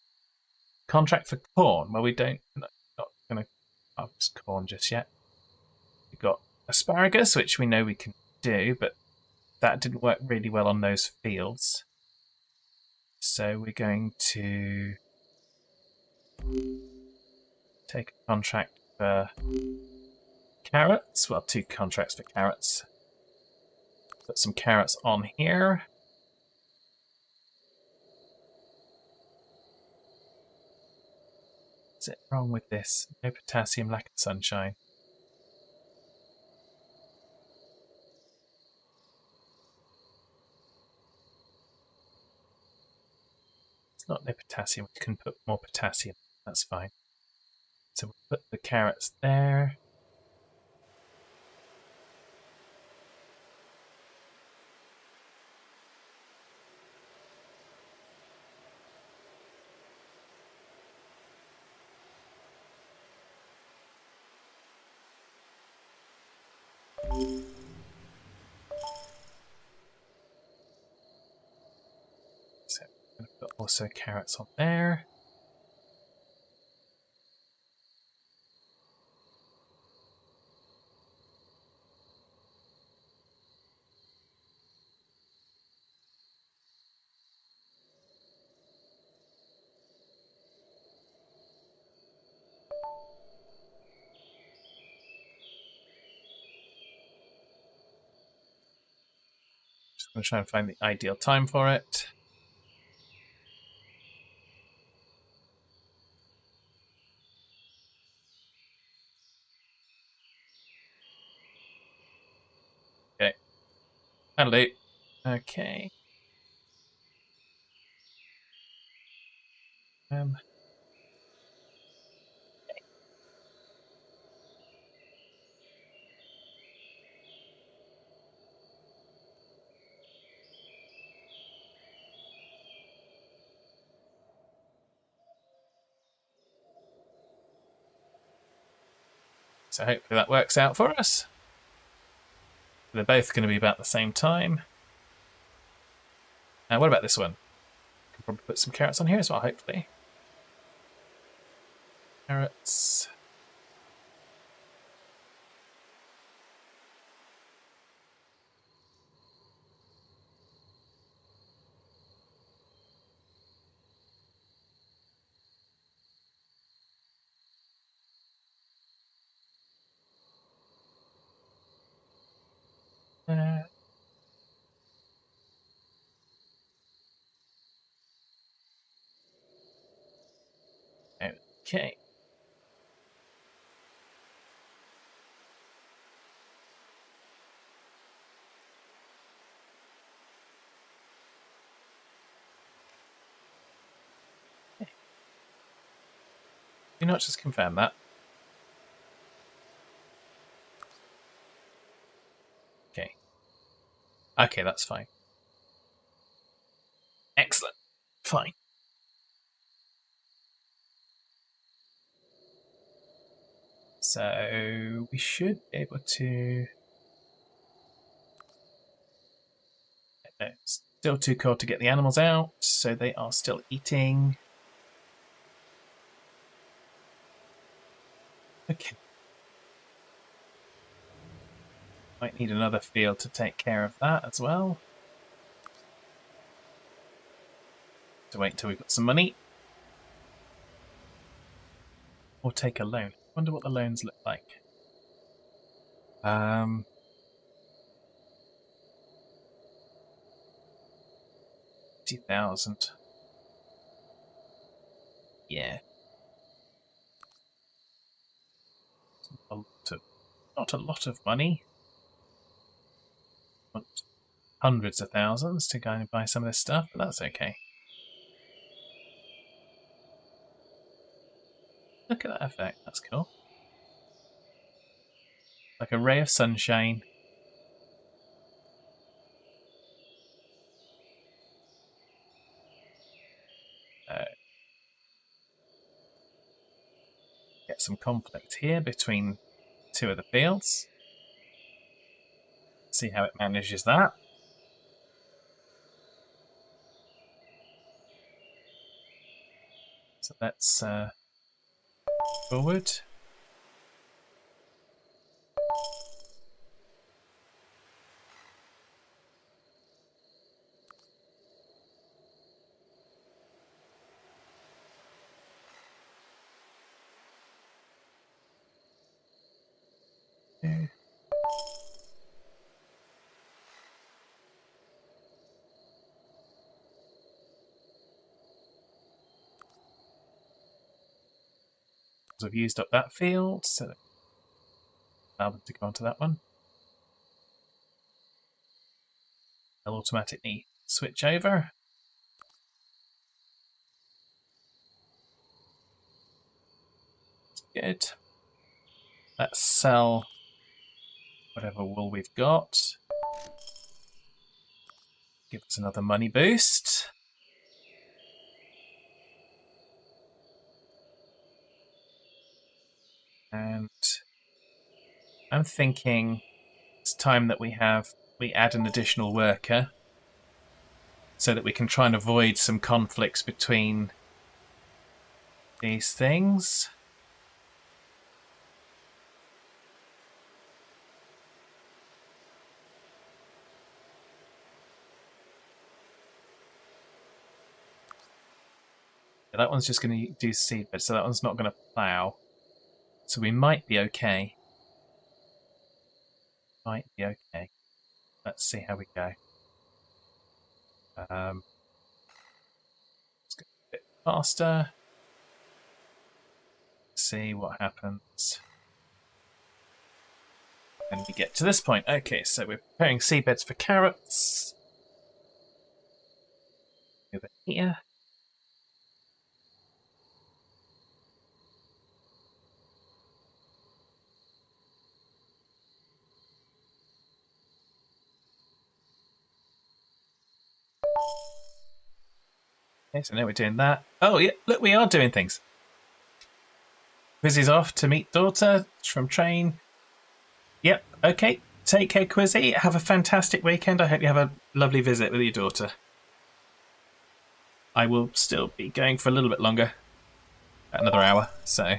contract for corn. Well, we don't. Not going to harvest corn just yet. We've got asparagus, which we know we can do, but that didn't work really well on those fields. So we're going to take a contract for carrots. Well, 2 contracts for carrots. Put some carrots on here. What's it wrong with this? No potassium, lack of sunshine. It's not no potassium. We can put more potassium. That's fine. So we'll put the carrots there. So I'm going to put also carrots on there. Just going to try and find the ideal time for it. Okay. That'll do. Okay. So hopefully that works out for us. They're both going to be about the same time. What about this one? Can probably put some carrots on here as well, hopefully. Carrots. Okay. Do not just confirm that. Okay. Okay, that's fine. Excellent. Fine. So we should be able to... No, still too cold to get the animals out, so they are still eating. Okay. Might need another field to take care of that as well. To wait until we've got some money. Or take a loan. Wonder what the loans look like. 50,000. Yeah. Not a lot of money. Want hundreds of thousands to go and buy some of this stuff, but that's okay. Look at that effect, that's cool. Like a ray of sunshine. Get some conflict here between two of the fields. See how it manages that. So let's forward. I've used up that field, so allow them to go onto that one. They'll automatically switch over. Good. Let's sell whatever wool we've got. Give us another money boost. And I'm thinking it's time that we add an additional worker so that we can try and avoid some conflicts between these things. Yeah, that one's just going to do seedbed, so that one's not going to plough. So we might be okay. Might be okay. Let's see how we go. Let's go a bit faster. See what happens when we get to this point. Okay, so we're preparing seedbeds for carrots. Over here. Okay, so now we're doing that. Oh, yeah, look, we are doing things. Quizzy's off to meet daughter from train. Yep, okay. Take care, Quizzy. Have a fantastic weekend. I hope you have a lovely visit with your daughter. I will still be going for a little bit longer. Another hour, so.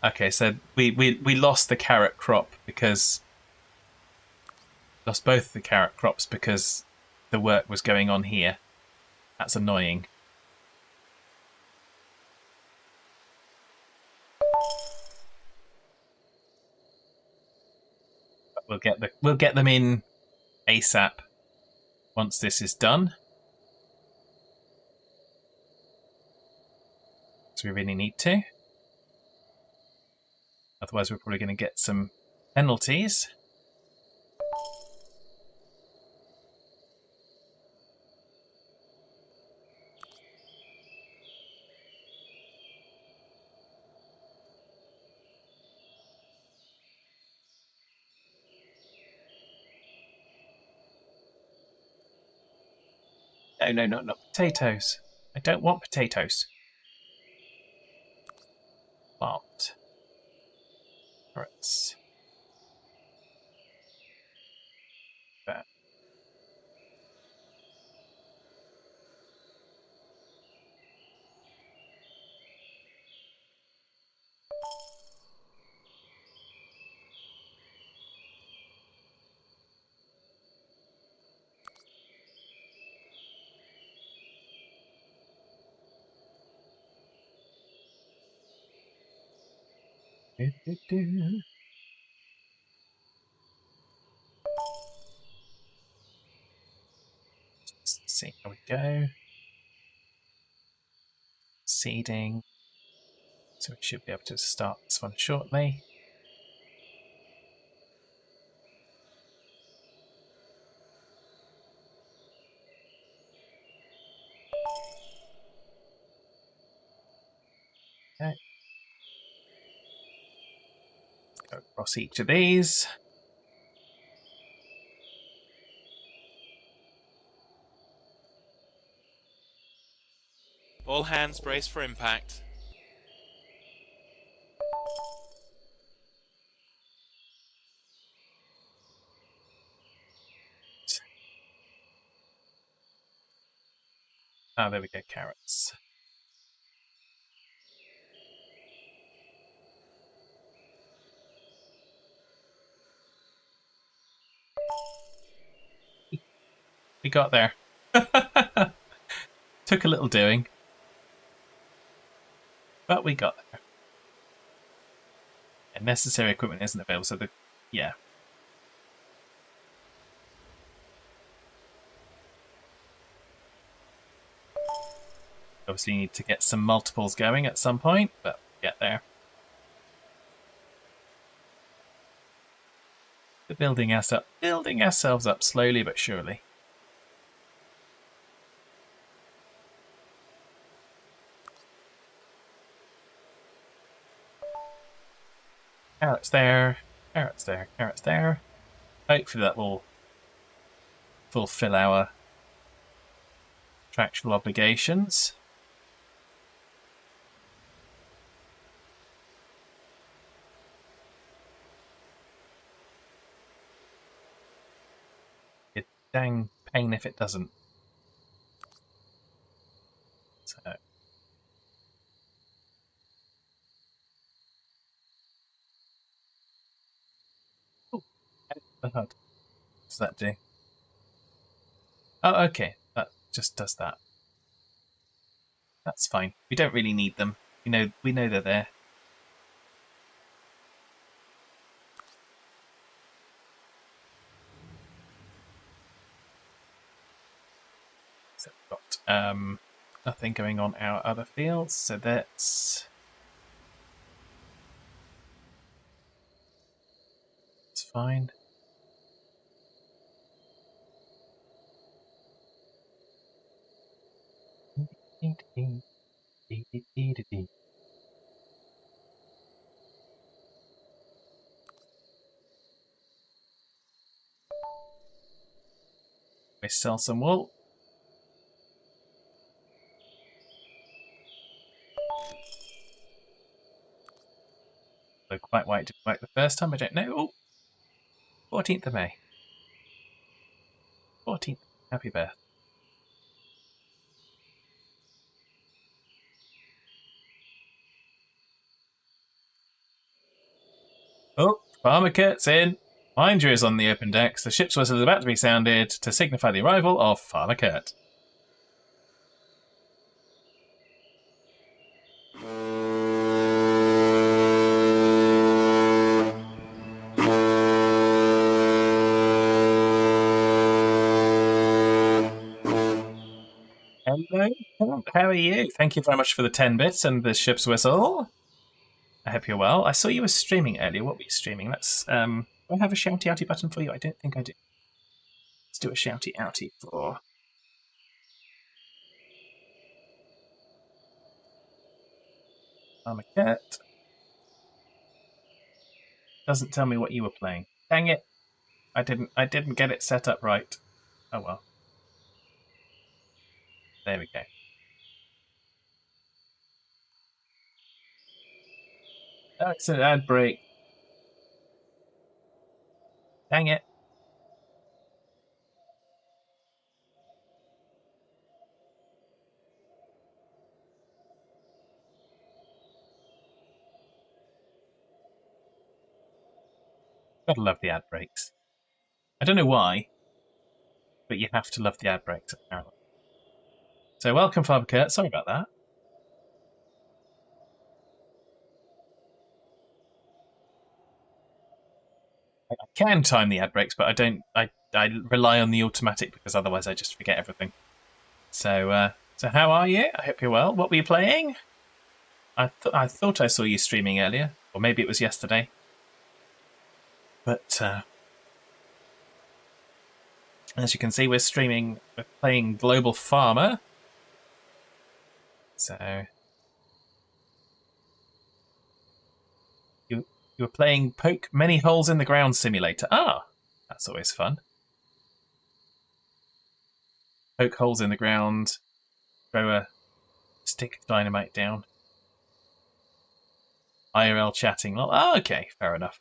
Okay, so we lost the carrot crop because... Lost both the carrot crops because the work was going on here. That's annoying. But we'll get them in ASAP once this is done. So we really need to. Otherwise we're probably going to get some penalties. No, no, not potatoes. I don't want potatoes. Plant. Carrots. There. Do, do, do. Let's see how we go. Seeding. So we should be able to start this one shortly. Okay. Go across each of these. All hands brace for impact. Oh, there we go, carrots. We got there. Took a little doing. But we got there. And necessary equipment isn't available, so yeah. Obviously need to get some multiples going at some point, but we'll get there. We're building ourselves up slowly but surely. Carrots there, carrots there, carrots there. Hopefully that will fulfill our contractual obligations. It's a dang pain if it doesn't. So. Oh, what does that do? Oh, okay. That just does that. That's fine. We don't really need them. We know they're there. So we've got nothing going on our other fields, so that's fine. We sell some wool. So quite why it didn't work the first time, I don't know. Oh, 14th of May. 14th. Happy birthday. Oh, Farmer Kurt's in. Minder is on the open decks. The ship's whistle is about to be sounded to signify the arrival of Farmer Kurt. Hello, how are you? Thank you very much for the 10 bits and the ship's whistle. I hope you're well. I saw you were streaming earlier. What were you streaming? Let's do I have a shouty outy button for you? I don't think I do. Let's do a shouty outy for Farmer Kurt. Doesn't tell me what you were playing. Dang it. I didn't get it set up right. Oh well. There we go. Oh, it's an ad break. Dang it. Gotta love the ad breaks. I don't know why, but you have to love the ad breaks, apparently. So welcome, Father Kurt. Sorry about that. I can time the ad breaks, but I don't. I rely on the automatic because otherwise I just forget everything. So how are you? I hope you're well. What were you playing? I thought I saw you streaming earlier, or maybe it was yesterday. But as you can see, we're playing Global Farmer. So you were playing Poke Many Holes in the Ground Simulator. Ah, that's always fun. Poke holes in the ground, throw a stick of dynamite down. IRL chatting. Oh, okay, fair enough.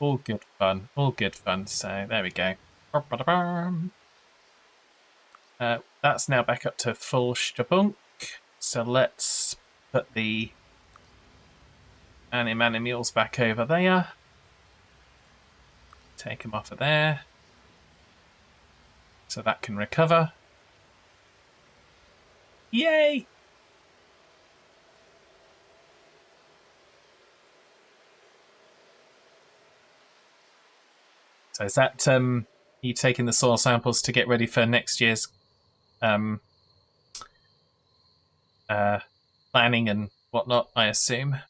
All good fun. All good fun. So there we go. That's now back up to full stabunk. So let's put the animals back over there. Take them off of there. So that can recover. Yay! So is that you taking the soil samples to get ready for next year's planning and whatnot, I assume?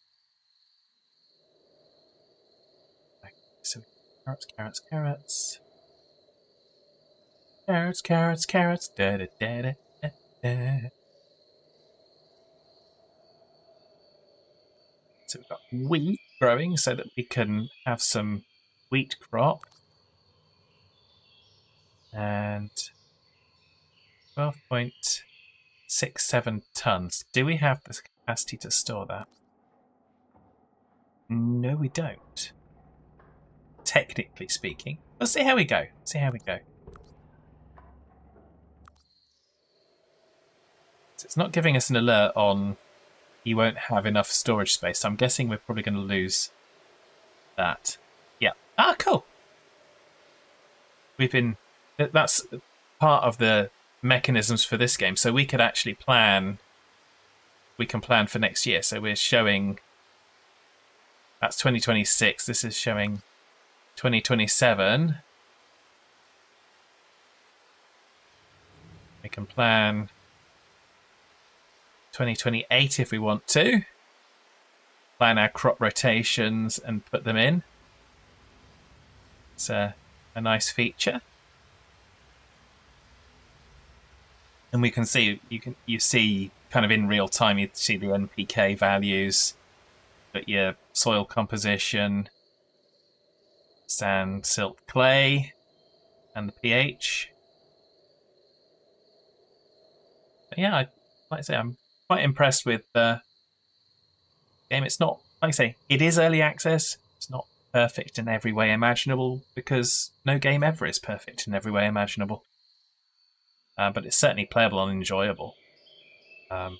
So carrots. Da, da, da, da, da. So we've got wheat growing so that we can have some wheat crop. And 12.67 tons. Do we have the capacity to store that? No, we don't. Technically speaking. Let's see how we go. So it's not giving us an alert on you won't have enough storage space. So I'm guessing we're probably going to lose that. Yeah. Ah, cool. That's part of the mechanisms for this game. So we could actually plan. We can plan for next year. So we're showing. That's 2026. This is showing 2027. We can plan 2028 if we want to. Plan our crop rotations and put them in. It's a nice feature. And we can see you see kind of in real time, you see the NPK values, but your soil composition, sand, silt, clay, and the pH. But yeah, like I say, I'm quite impressed with the game. It's not, like I say, it is early access. It's not perfect in every way imaginable because no game ever is perfect in every way imaginable. But it's certainly playable and enjoyable. Let's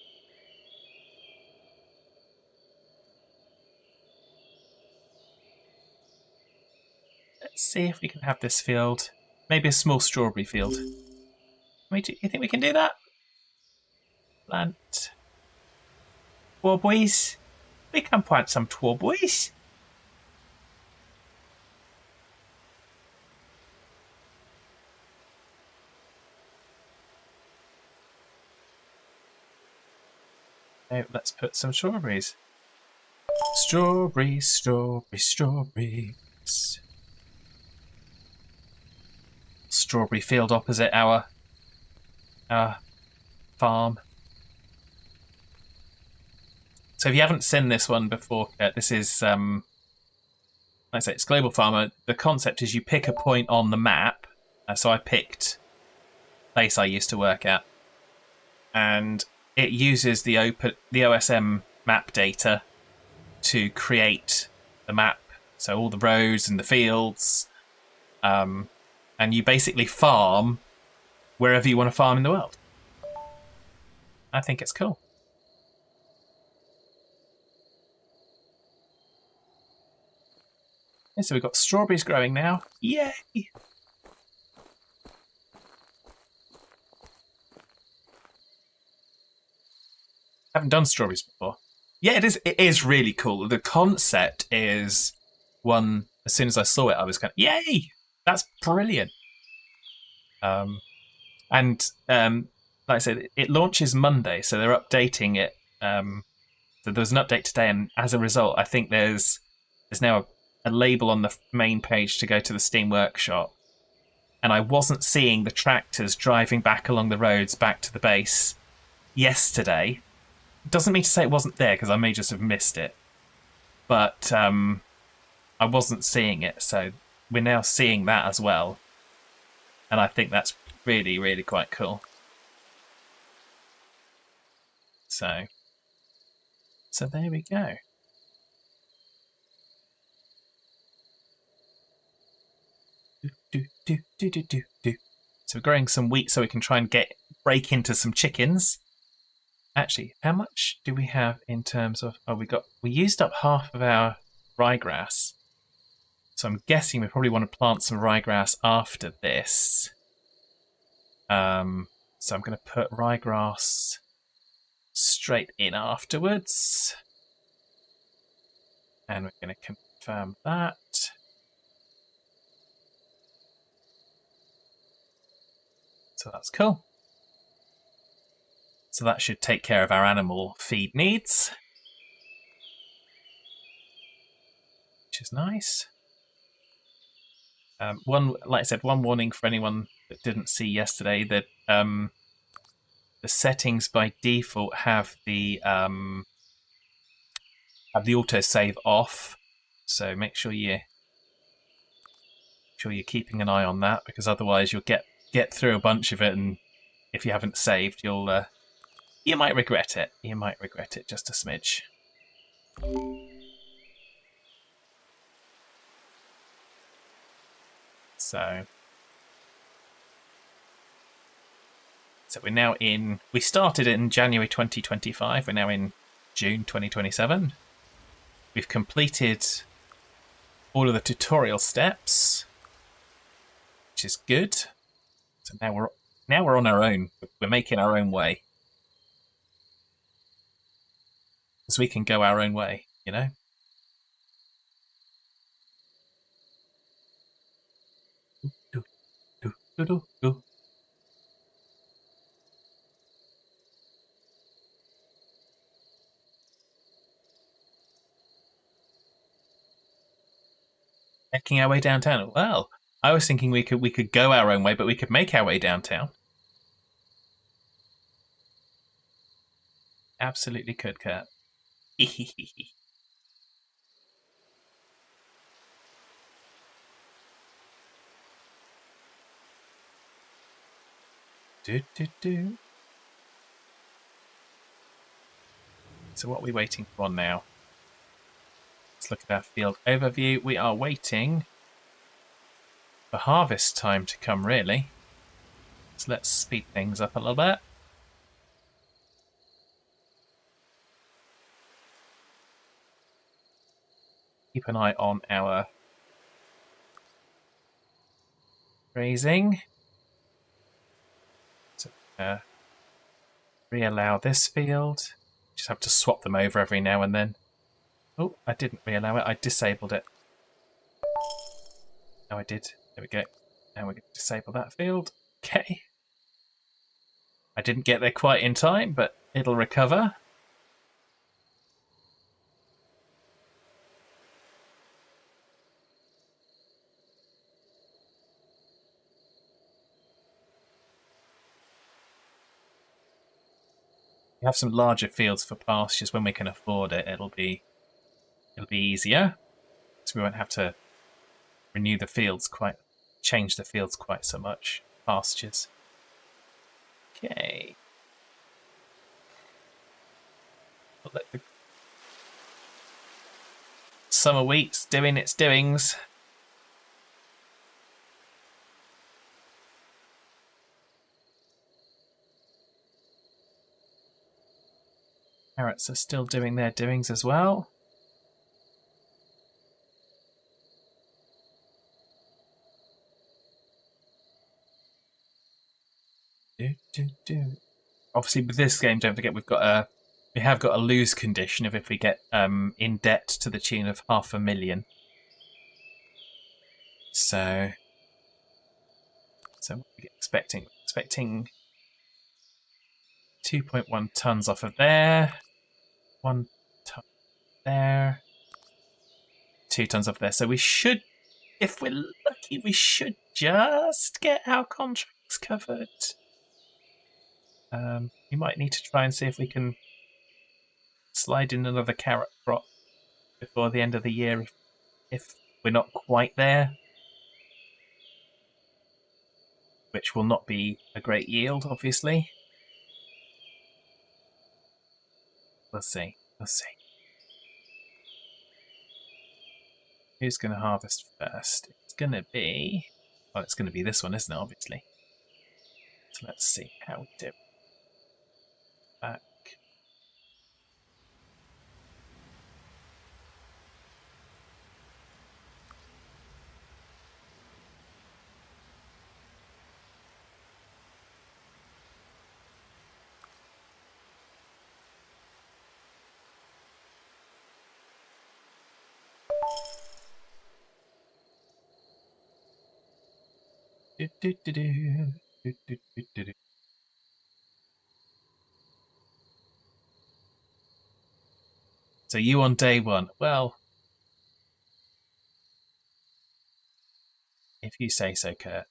see if we can have this field. Maybe a small strawberry field. Do you think we can do that? Plant. Strawberries. We can plant some strawberries. Okay, let's put some strawberries. Strawberries. Strawberry field opposite our farm. So if you haven't seen this one before, this is I say it's Global Farmer. The concept is you pick a point on the map. So I picked the place I used to work at, and it uses the OSM map data to create the map. So all the roads and the fields, and you basically farm wherever you want to farm in the world. I think it's cool. Okay, so we've got strawberries growing now. Yay! Haven't done strawberries before. Yeah, it is really cool. The concept is one. As soon as I saw it, I was kind of, yay! That's brilliant. And like I said, it launches Monday, so they're updating it. So there was an update today, and as a result, I think there's now a label on the main page to go to the Steam Workshop. And I wasn't seeing the tractors driving back along the roads back to the base yesterday. Doesn't mean to say it wasn't there, because I may just have missed it. But I wasn't seeing it, so we're now seeing that as well. And I think that's really, really quite cool. So there we go. So we're growing some wheat so we can try and break into some chickens. Actually, how much do we have in terms of... Oh, we used up half of our ryegrass. So I'm guessing we probably want to plant some ryegrass after this. So I'm going to put ryegrass straight in afterwards. And we're going to confirm that. So that's cool. So that should take care of our animal feed needs. Which is nice. Like I said, one warning for anyone that didn't see yesterday, that the settings by default have the autosave off. So make sure you're keeping an eye on that, because otherwise you'll get through a bunch of it, and if you haven't saved, you might regret it. You might regret it just a smidge. So we're now in... We started in January 2025. We're now in June 2027. We've completed all of the tutorial steps, which is good. So now we're on our own. We're making our own way. Because we can go our own way, you know? Making our way downtown. Well, I was thinking we could go our own way, but we could make our way downtown. Absolutely could, Kurt. So what are we waiting for now? Let's look at our field overview. We are waiting for harvest time to come, really. So let's speed things up a little bit. Keep an eye on our grazing. So, re-allow this field. Just have to swap them over every now and then. Oh, I didn't re-allow it. I disabled it. No, I did. There we go. Now we're going to disable that field. Okay. I didn't get there quite in time, but it'll recover. We have some larger fields for pastures when we can afford it. It'll be easier. So we won't have to change the fields quite so much. Pastures. Okay. We'll let the summer wheat's doing its doings. Carrots are still doing their doings as well. Obviously, with this game, don't forget we have got a lose condition of if we get in debt to the tune of 500,000. So what are we expecting? Expecting 2.1 tons off of there, 1 ton there, 2 tons off there. So we should, if we're lucky, we should just get our contracts covered. We might need to try and see if we can slide in another carrot crop before the end of the year if we're not quite there, which will not be a great yield, obviously. We'll see. Who's going to harvest first? It's going to be this one, isn't it, obviously? So let's see how we do. Back. So you on day one? Well, if you say so, Kurt.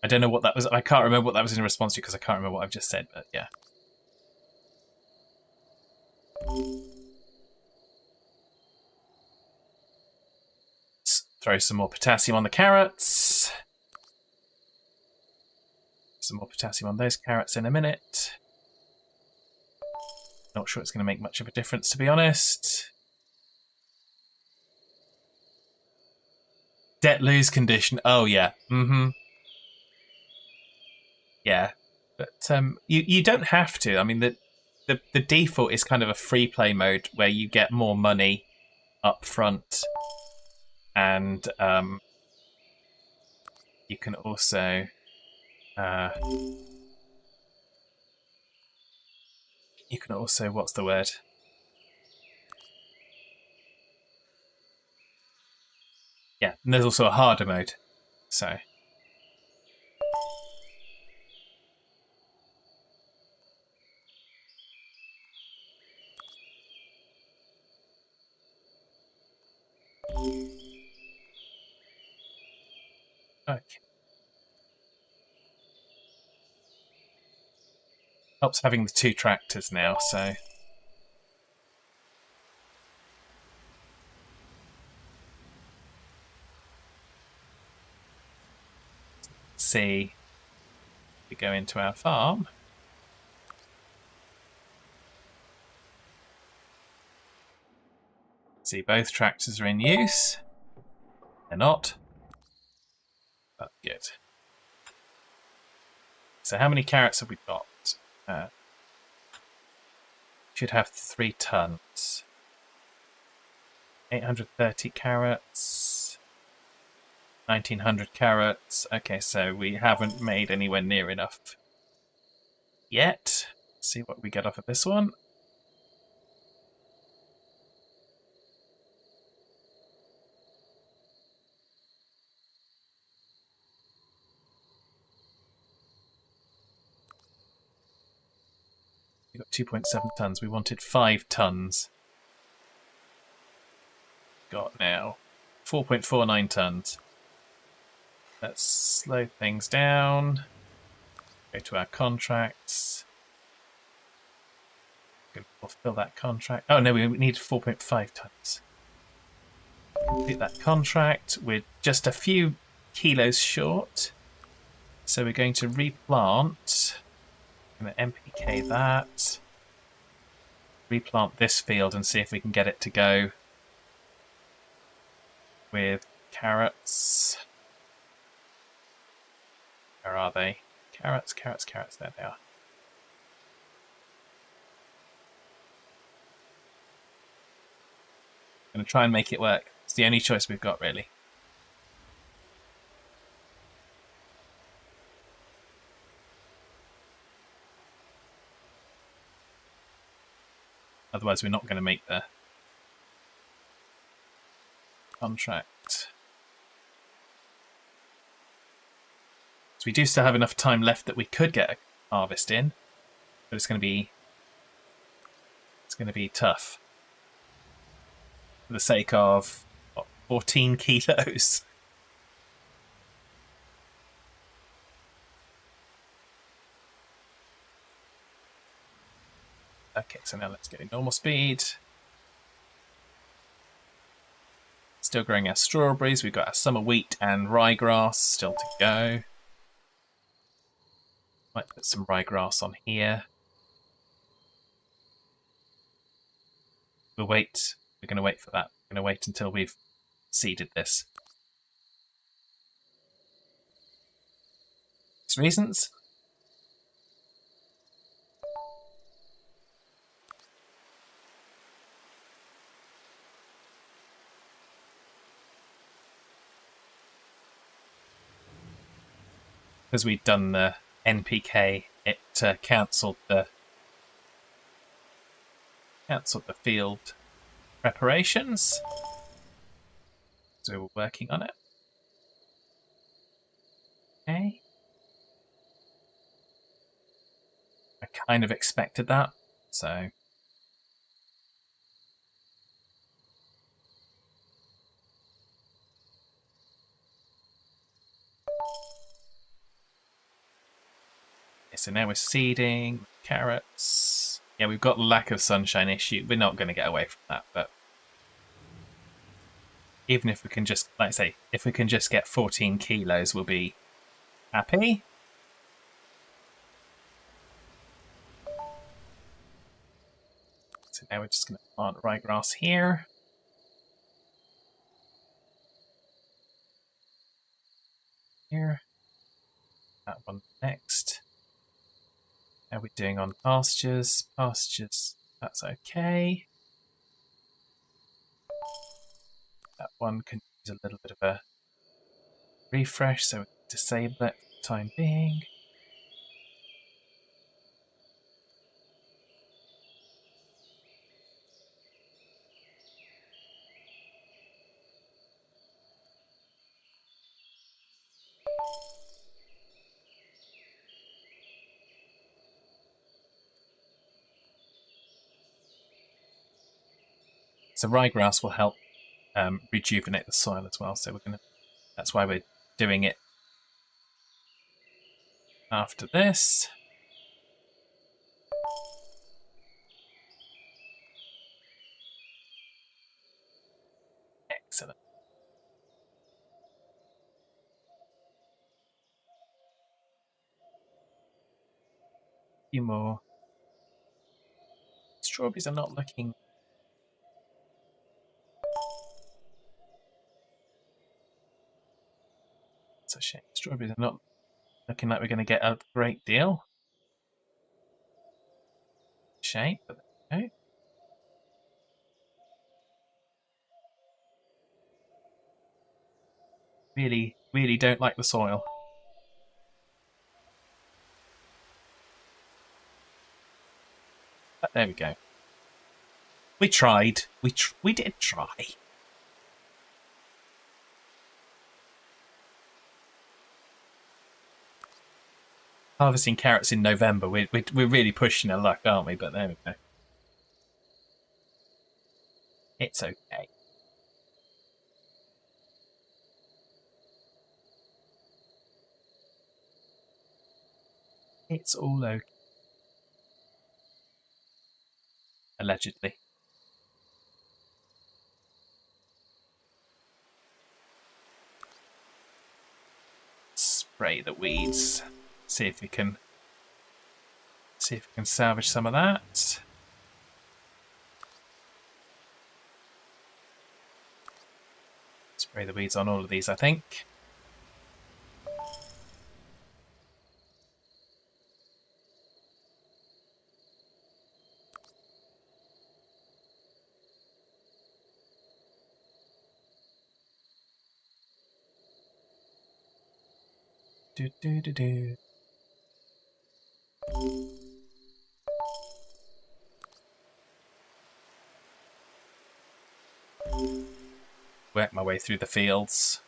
I don't know what that was. I can't remember what that was in response to because I can't remember what I've just said, but yeah. Let's throw some more potassium on the carrots. Some more potassium on those carrots in a minute. Not sure it's going to make much of a difference, to be honest. Debt lose condition. Oh, yeah. Yeah. But you don't have to. I mean, the default is kind of a free play mode where you get more money up front. And you can also... what's the word? Yeah, and there's also a harder mode. So... Okay. Helps having the 2 tractors now, so... Let's see. We go into our farm. See, both tractors are in use. They're not. But good. So how many carrots have we got? Should have 3 tons. 830 carrots. 1900 carrots. Okay, so we haven't made anywhere near enough yet. Let's see what we get off of this one. We got 2.7 tons. We wanted 5 tons. Got now 4.49 tons. Let's slow things down. Go to our contracts. We'll fulfill that contract. Oh no, we need 4.5 tons. complete that contract. We're just a few kilos short. So we're going to replant. I'm going to NPK that. Replant this field and see if we can get it to go with carrots. Where are they? Carrots, carrots, carrots. There they are. I'm going to try and make it work. It's the only choice we've got, really. Otherwise, we're not going to make the contract. So we do still have enough time left that we could get a harvest in, but it's going to be tough for the sake of 14 kilos. Okay, so now let's go normal speed. Still growing our strawberries. We've got our summer wheat and ryegrass still to go. Might put some ryegrass on here. We'll wait. We're going to wait for that. We're going to wait until we've seeded this. There's reasons. Because we'd done the NPK, it cancelled the field preparations. So we're working on it. Okay. I kind of expected that, so. Okay, so now we're seeding carrots. Yeah, we've got the lack of sunshine issue. We're not going to get away from that, but even if we can just, like I say, if we can just get 14 kilos, we'll be happy. So now we're just going to plant ryegrass here. Here. That one next. How are we doing on pastures? Pastures, that's okay. That one can use a little bit of a refresh, so we can disable it for the time being. So ryegrass will help rejuvenate the soil as well. So we're gonna. That's why we're doing it after this. Excellent. A few more. Strawberries are not looking. It's a shame. Strawberries are not looking like we're going to get a great deal. Shame, but no. Really, really don't like the soil. But there we go. We tried. We did try. Harvesting carrots in November. We're really pushing our luck, aren't we? But there we go. It's okay. It's all okay. Allegedly. spray the weeds. See if we can salvage some of that. Spray the weeds on all of these, I think. Do do do do. Work my way through the fields.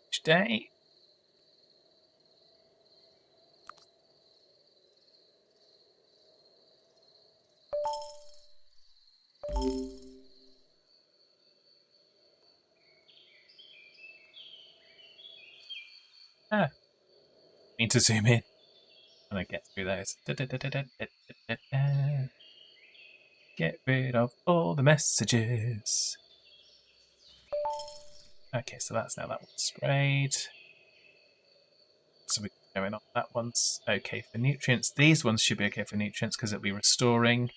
Each day. Need to zoom in and I get through those. Get rid of all the messages. Okay, so that's now that one's sprayed. So we're going on. That one's okay for nutrients. These ones should be okay for nutrients because it'll be restoring.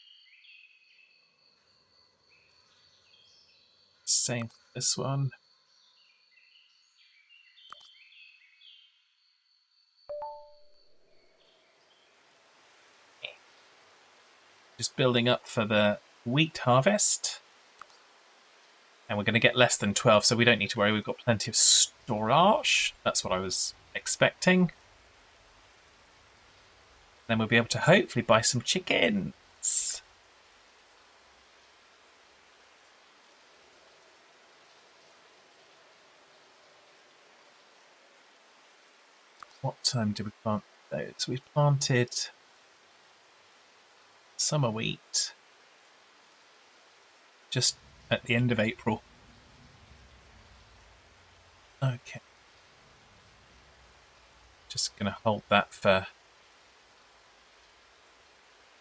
Same for this one. Just building up for the wheat harvest. And we're going to get less than 12, so we don't need to worry. We've got plenty of storage. That's what I was expecting. Then we'll be able to hopefully buy some chickens. What time did we plant those? We planted summer wheat just at the end of April. Okay. Just going to hold that for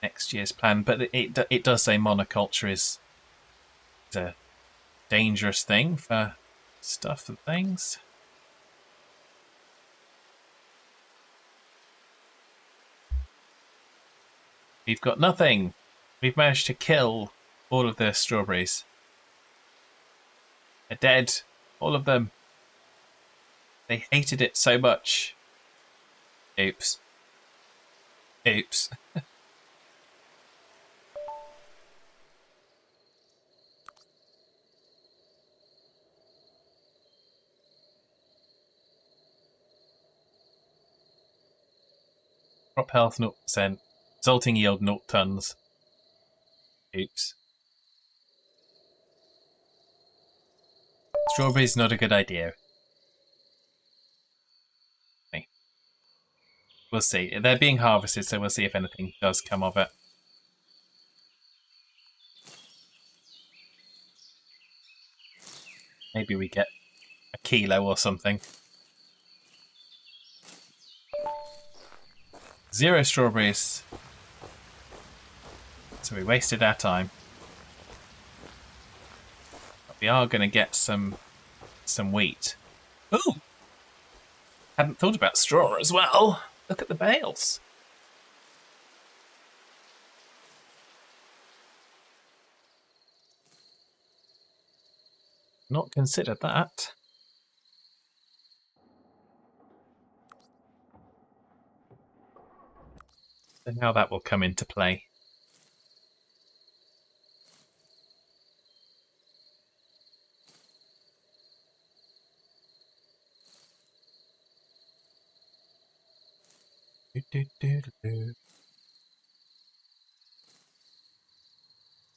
next year's plan. But it does say monoculture is a dangerous thing for stuff and things. We've got nothing. We've managed to kill all of the strawberries. They're dead. All of them. They hated it so much. Oops. Oops. Crop health 0%. Resulting yield 0 tons. Oops. Strawberries not a good idea. Okay. We'll see. They're being harvested, so we'll see if anything does come of it. Maybe we get a kilo or something. 0 strawberries. So we wasted our time. But we are going to get some wheat. Ooh! Hadn't thought about straw as well. Look at the bales. Not considered that. So now that will come into play.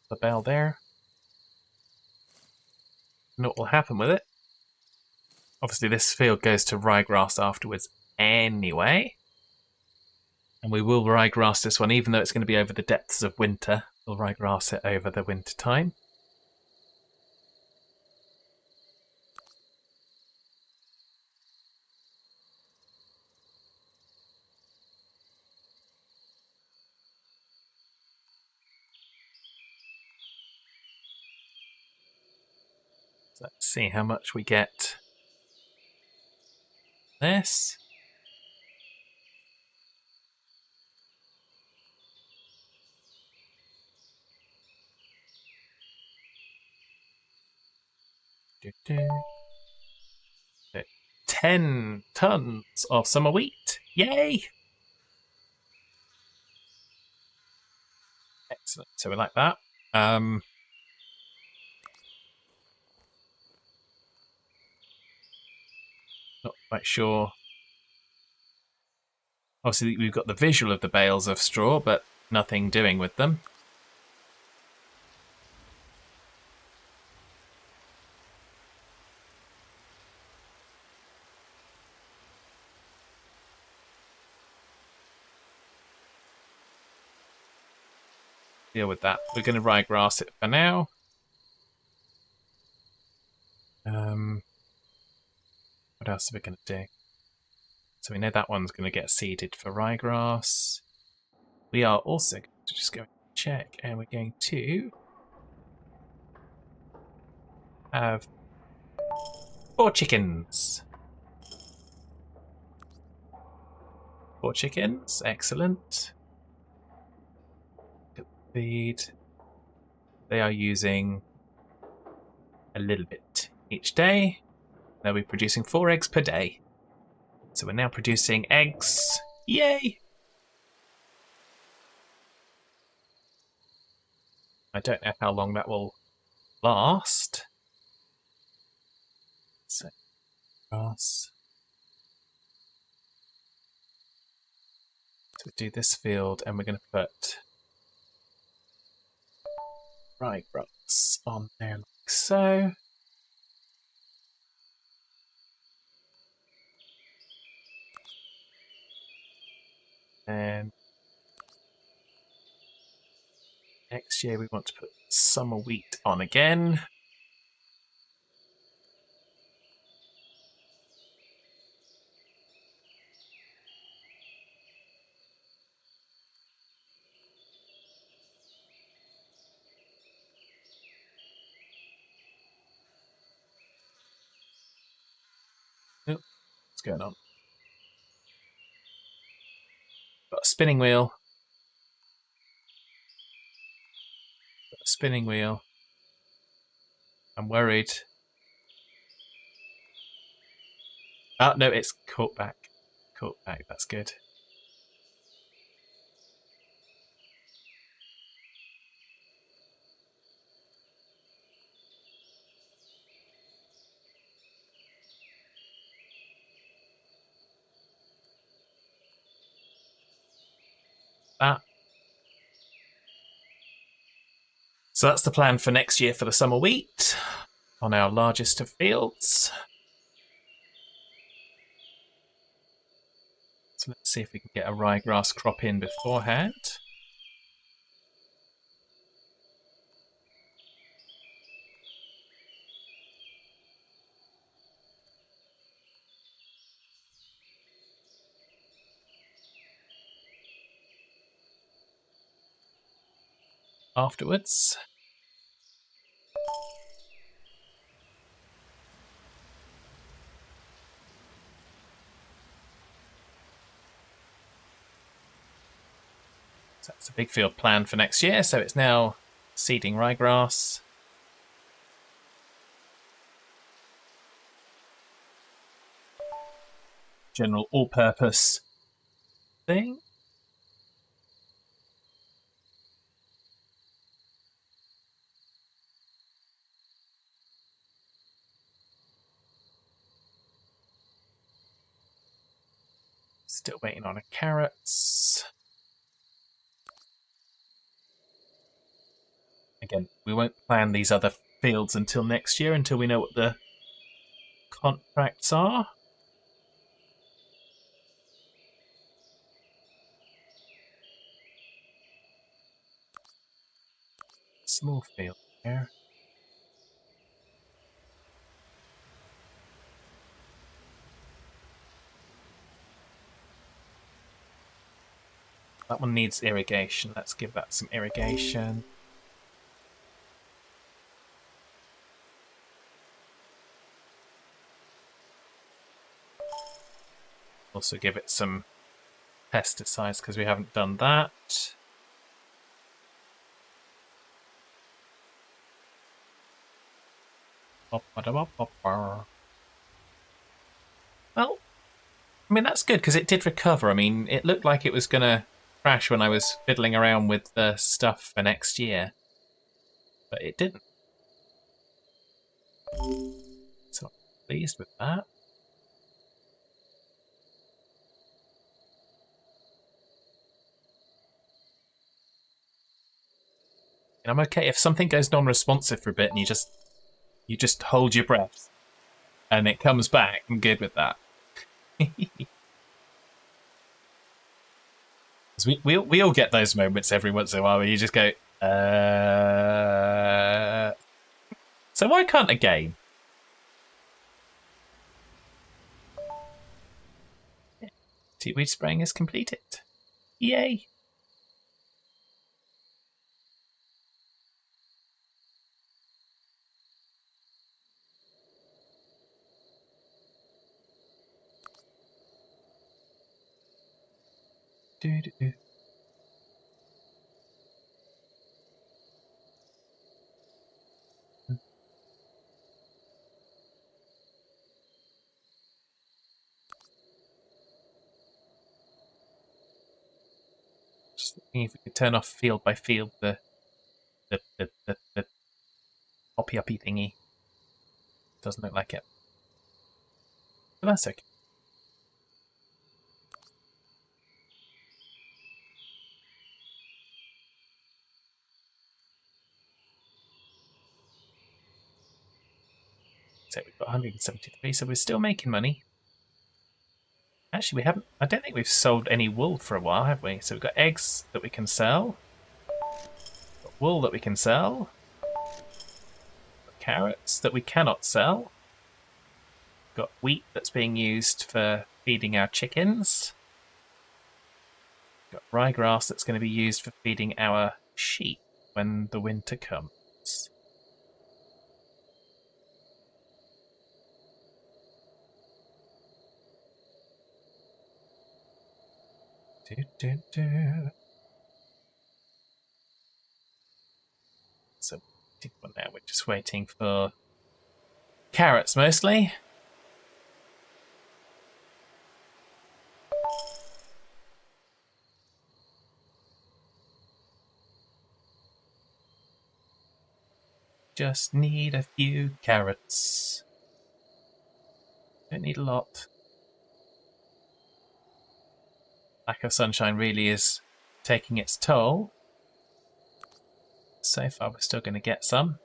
The bell there. Know what will happen with it. Obviously this field goes to ryegrass afterwards anyway. And we will ryegrass this one, even though it's going to be over the depths of winter. We'll ryegrass it over the winter time. So let's see how much we get. This. Do-do. 10 tons of summer wheat. Yay! Excellent. So we like that. Not quite sure. Obviously, we've got the visual of the bales of straw, but nothing doing with them. Deal with that. We're going to ryegrass it for now. What else are we going to do? So we know that one's going to get seeded for ryegrass. We are also going to just go and check, and we're going to have 4 chickens. 4 chickens, excellent. Feed. They are using a little bit each day. They'll be producing 4 eggs per day. So we're now producing eggs. Yay! I don't know how long that will last. So, grass. So we do this field, and we're going to put ryegrass on there like so. And next year we want to put summer wheat on again. Oh, what's going on? Got a spinning wheel. Got a spinning wheel. I'm worried. Oh, no, it's caught back. Caught back, that's good. That. So that's the plan for next year for the summer wheat on our largest of fields. So let's see if we can get a ryegrass crop in beforehand. Afterwards. So that's a big field plan for next year. So it's now seeding ryegrass. General all-purpose thing. Still waiting on a carrots. Again, we won't plan these other fields until next year, until we know what the contracts are. small field here. That one needs irrigation. Let's give that some irrigation. Also give it some pesticides because we haven't done that. Well, I mean, that's good because it did recover. I mean, it looked like it was going to crash when I was fiddling around with the stuff for next year, but it didn't. So I'm pleased with that. And I'm okay if something goes non-responsive for a bit and you just hold your breath and it comes back. I'm good with that. we all get those moments every once in a while where you just go, so why can't a game? Seaweed spraying is completed. Yay! Do-do-do. Just thinking if we could turn off field by field the hoppy uppy thingy. Doesn't look like it. But that's okay. So we've got 173, so we're still making money. Actually, we haven't. I don't think we've sold any wool for a while, have we? So we've got eggs that we can sell, got wool that we can sell, got carrots that we cannot sell, got wheat that's being used for feeding our chickens, got ryegrass that's going to be used for feeding our sheep when the winter comes. So now we're just waiting for carrots mostly. Just need a few carrots. Don't need a lot. Lack of sunshine really is taking its toll. So far we're still going to get some.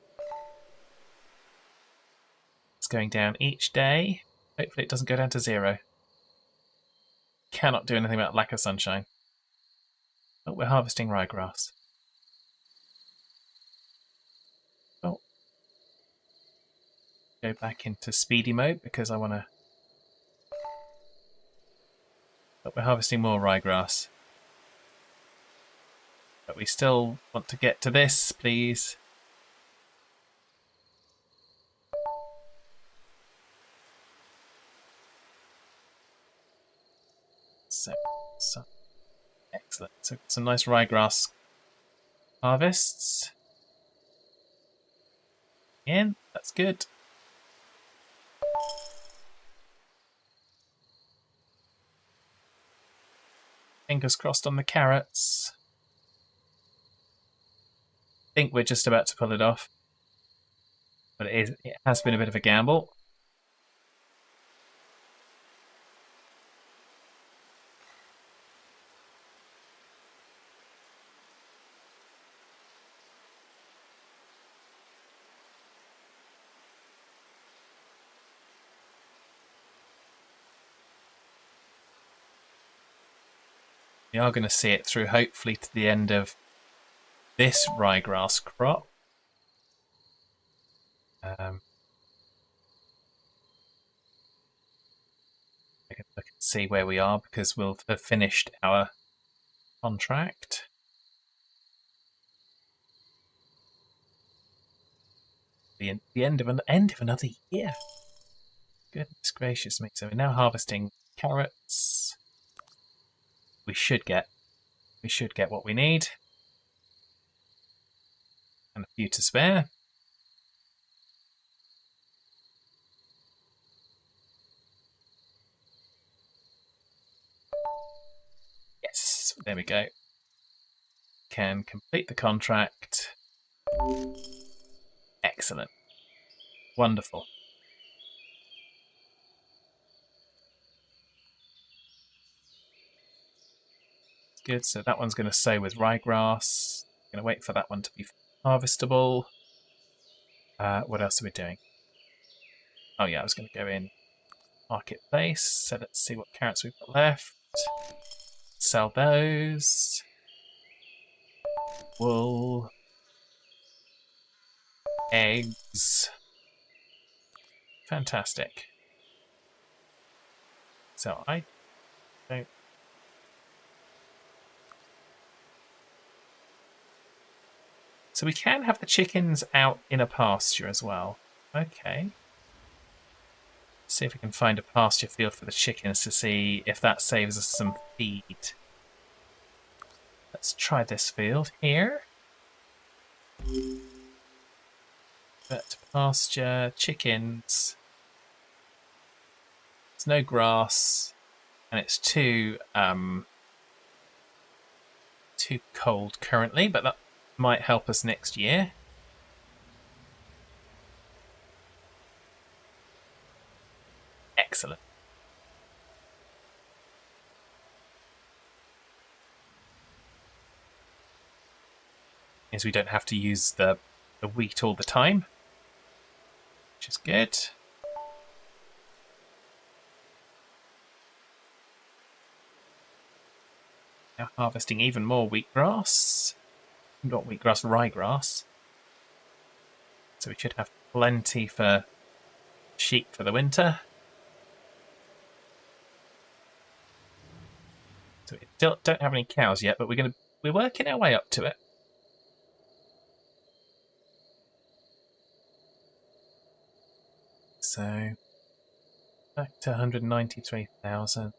It's going down each day. Hopefully it doesn't go down to 0. Cannot do anything about lack of sunshine. But we're harvesting ryegrass. Oh. Go back into speedy mode because I want to... But we're harvesting more ryegrass. But we still want to get to this, please. So excellent. So some nice ryegrass harvests. Again, that's good. Fingers crossed on the carrots. I think we're just about to pull it off. But it has been a bit of a gamble. We are going to see it through, hopefully, to the end of this ryegrass crop. I can look and see where we are because we'll have finished our contract. The end of another year. Goodness gracious me! So we're now harvesting carrots. We should get what we need, and a few to spare. Yes, there we go. Can complete the contract. Excellent. Wonderful. Good, so that one's going to sow with ryegrass. Going to wait for that one to be harvestable. What else are we doing? Oh yeah, I was going to go in marketplace. So let's see what carrots we've got left. Sell those. Wool. Eggs. Fantastic. So I don't... So we can have the chickens out in a pasture as well. Okay. Let's see if we can find a pasture field for the chickens to see if that saves us some feed. Let's try this field here. But pasture, chickens. There's no grass, and it's too cold currently, but that might help us next year. Excellent. Means we don't have to use the wheat all the time, which is good. Now harvesting even more wheatgrass. Not wheatgrass, ryegrass. So we should have plenty for sheep for the winter. So we still don't have any cows yet, but we're working our way up to it. So back to 193,000.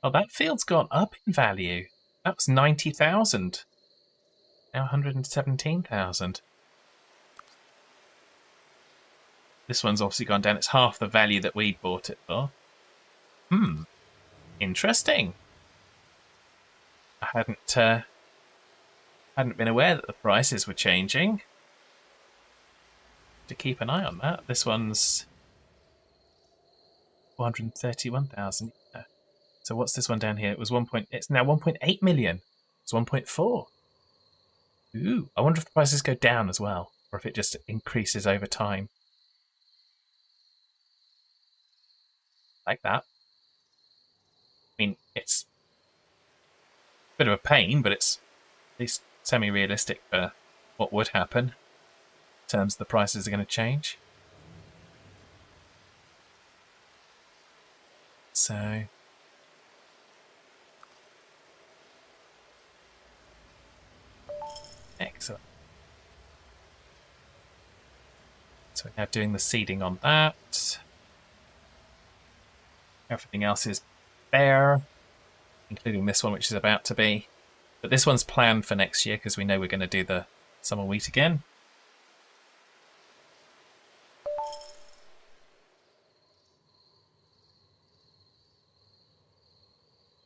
Oh, that field's gone up in value. That was 90,000. Now 117,000. This one's obviously gone down. It's half the value that we bought it for. Interesting. I hadn't been aware that the prices were changing. To keep an eye on that. This one's 431,000. Yeah. So what's this one down here? It was it's now 1.8 million. It's 1.4. Ooh, I wonder if the prices go down as well, or if it just increases over time. Like that. I mean, it's a bit of a pain, but it's at least semi-realistic for what would happen in terms of the prices are going to change. So excellent. So we're now doing the seeding on that. Everything else is bare, including this one, which is about to be. But this one's planned for next year because we know we're going to do the summer wheat again.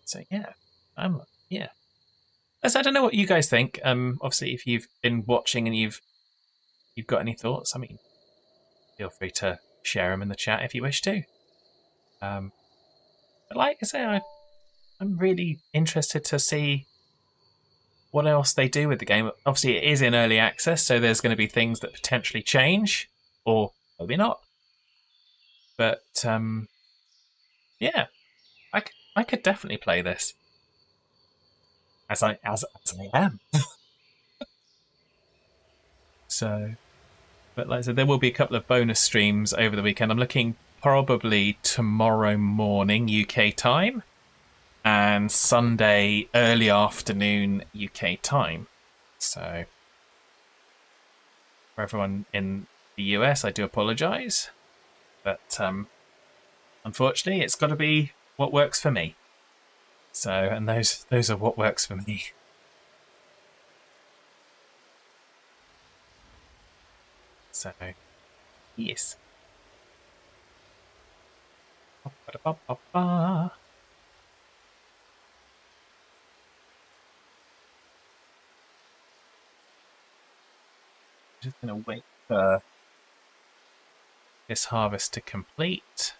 So yeah, yeah. As I don't know what you guys think. Obviously, if you've been watching and you've got any thoughts, I mean, feel free to share them in the chat if you wish to. But like I say, I'm really interested to see what else they do with the game. Obviously, it is in early access, so there's going to be things that potentially change, or maybe not. But yeah, I could definitely play this. As I am. So But like I said, there will be a couple of bonus streams over the weekend. I'm looking probably tomorrow morning UK time and Sunday early afternoon UK time. So for everyone in the US, I do apologise. But unfortunately, it's got to be what works for me. So, and those are what works for me. So, yes. Just going to wait for this harvest to complete.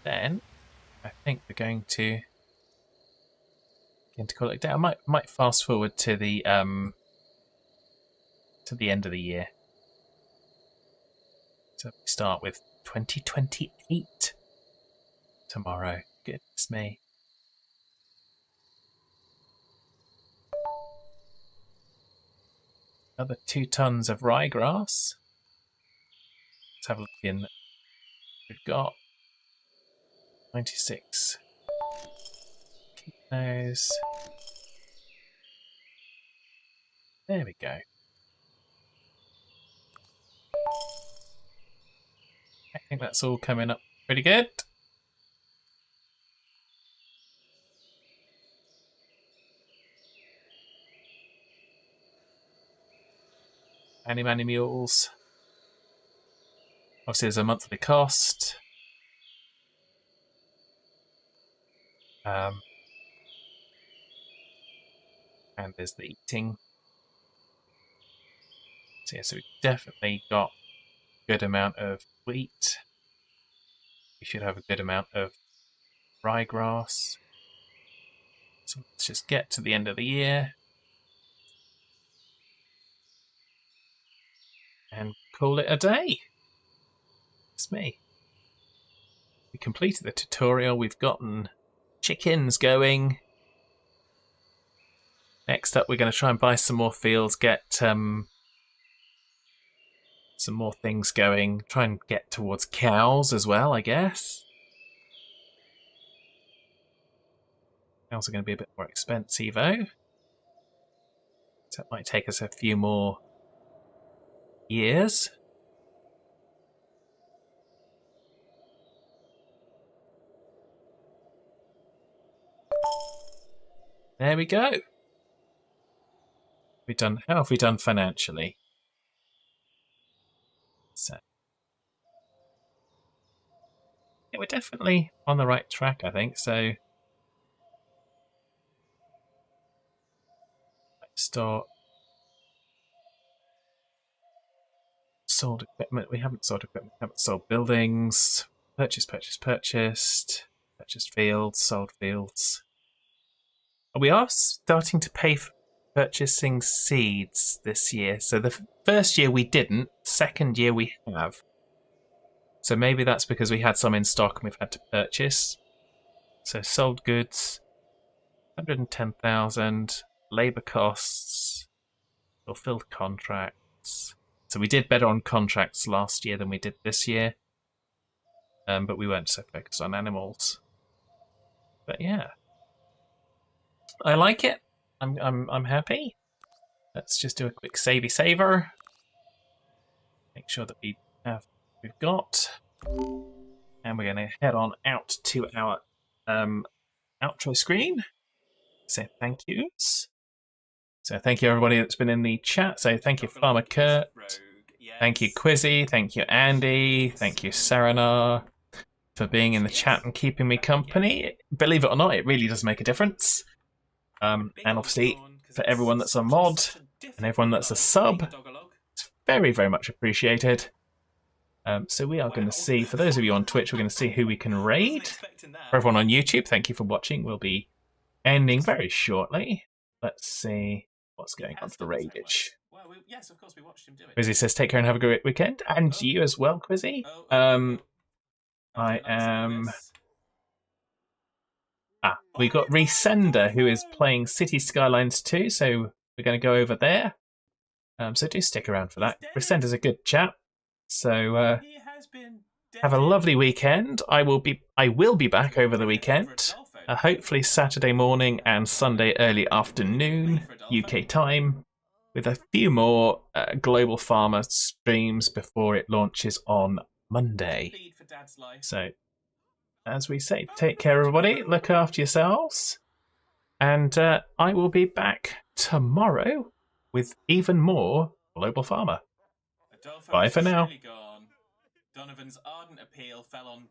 Then I think we're going to call it down. I might fast forward to the end of the year. So we start with 2028 tomorrow. Goodness me. Another 2 tons of ryegrass. Let's have a look in. We've got 96 kilos. There we go. I think that's all coming up pretty good. Many mules. Obviously, there's a monthly cost. And there's the eating. So yeah, so we've definitely got a good amount of wheat. We should have a good amount of ryegrass. So let's just get to the end of the year. And call it a day. It's me. We completed the tutorial. We've gotten chickens going. Next up, we're going to try and buy some more fields, get some more things going. Try and get towards cows as well, I guess. Cows are going to be a bit more expensive, though. So it might take us a few more years. There we go. How have we done financially? So yeah, we're definitely on the right track, I think. So let's start. Sold equipment. We haven't sold equipment. We haven't sold buildings. Purchased. Purchased fields. Sold fields. We are starting to pay for purchasing seeds this year. So the first year we didn't. Second year we have. So maybe that's because we had some in stock and we've had to purchase. So sold goods, 110,000. Labour costs, fulfilled contracts. So we did better on contracts last year than we did this year. But we weren't so focused on animals. But yeah. I like it. I'm happy. Let's just do a quick savey saver. Make sure that we've got. And we're going to head on out to our outro screen. Say thank yous. So thank you everybody that's been in the chat. So thank you Farmer Kurt. Thank you Quizzy. Thank you Andy. Thank you Saranar for being in the chat and keeping me company. Believe it or not, it really does make a difference. And obviously, for everyone that's a mod and everyone that's a sub, it's very, very much appreciated. So we are going to see, for those of you on Twitch, we're going to see who we can raid. For everyone on YouTube, thank you for watching. We'll be ending very shortly. Let's see what's going on for raidage. Yes, of course, we watched him do it. Quizzy says, take care and have a great weekend. And you as well, Quizzy. I am... We got Resender, who is playing City Skylines 2, so we're going to go over there. So do stick around for that. Resender's a good chap. So have a lovely weekend. I will be back over the weekend. Hopefully Saturday morning and Sunday early afternoon, UK time, with a few more Global Farmer streams before it launches on Monday. So, as we say, take care, everybody. Look after yourselves. And I will be back tomorrow with even more Global Farmer. Bye for now. Donovan's ardent appeal fell on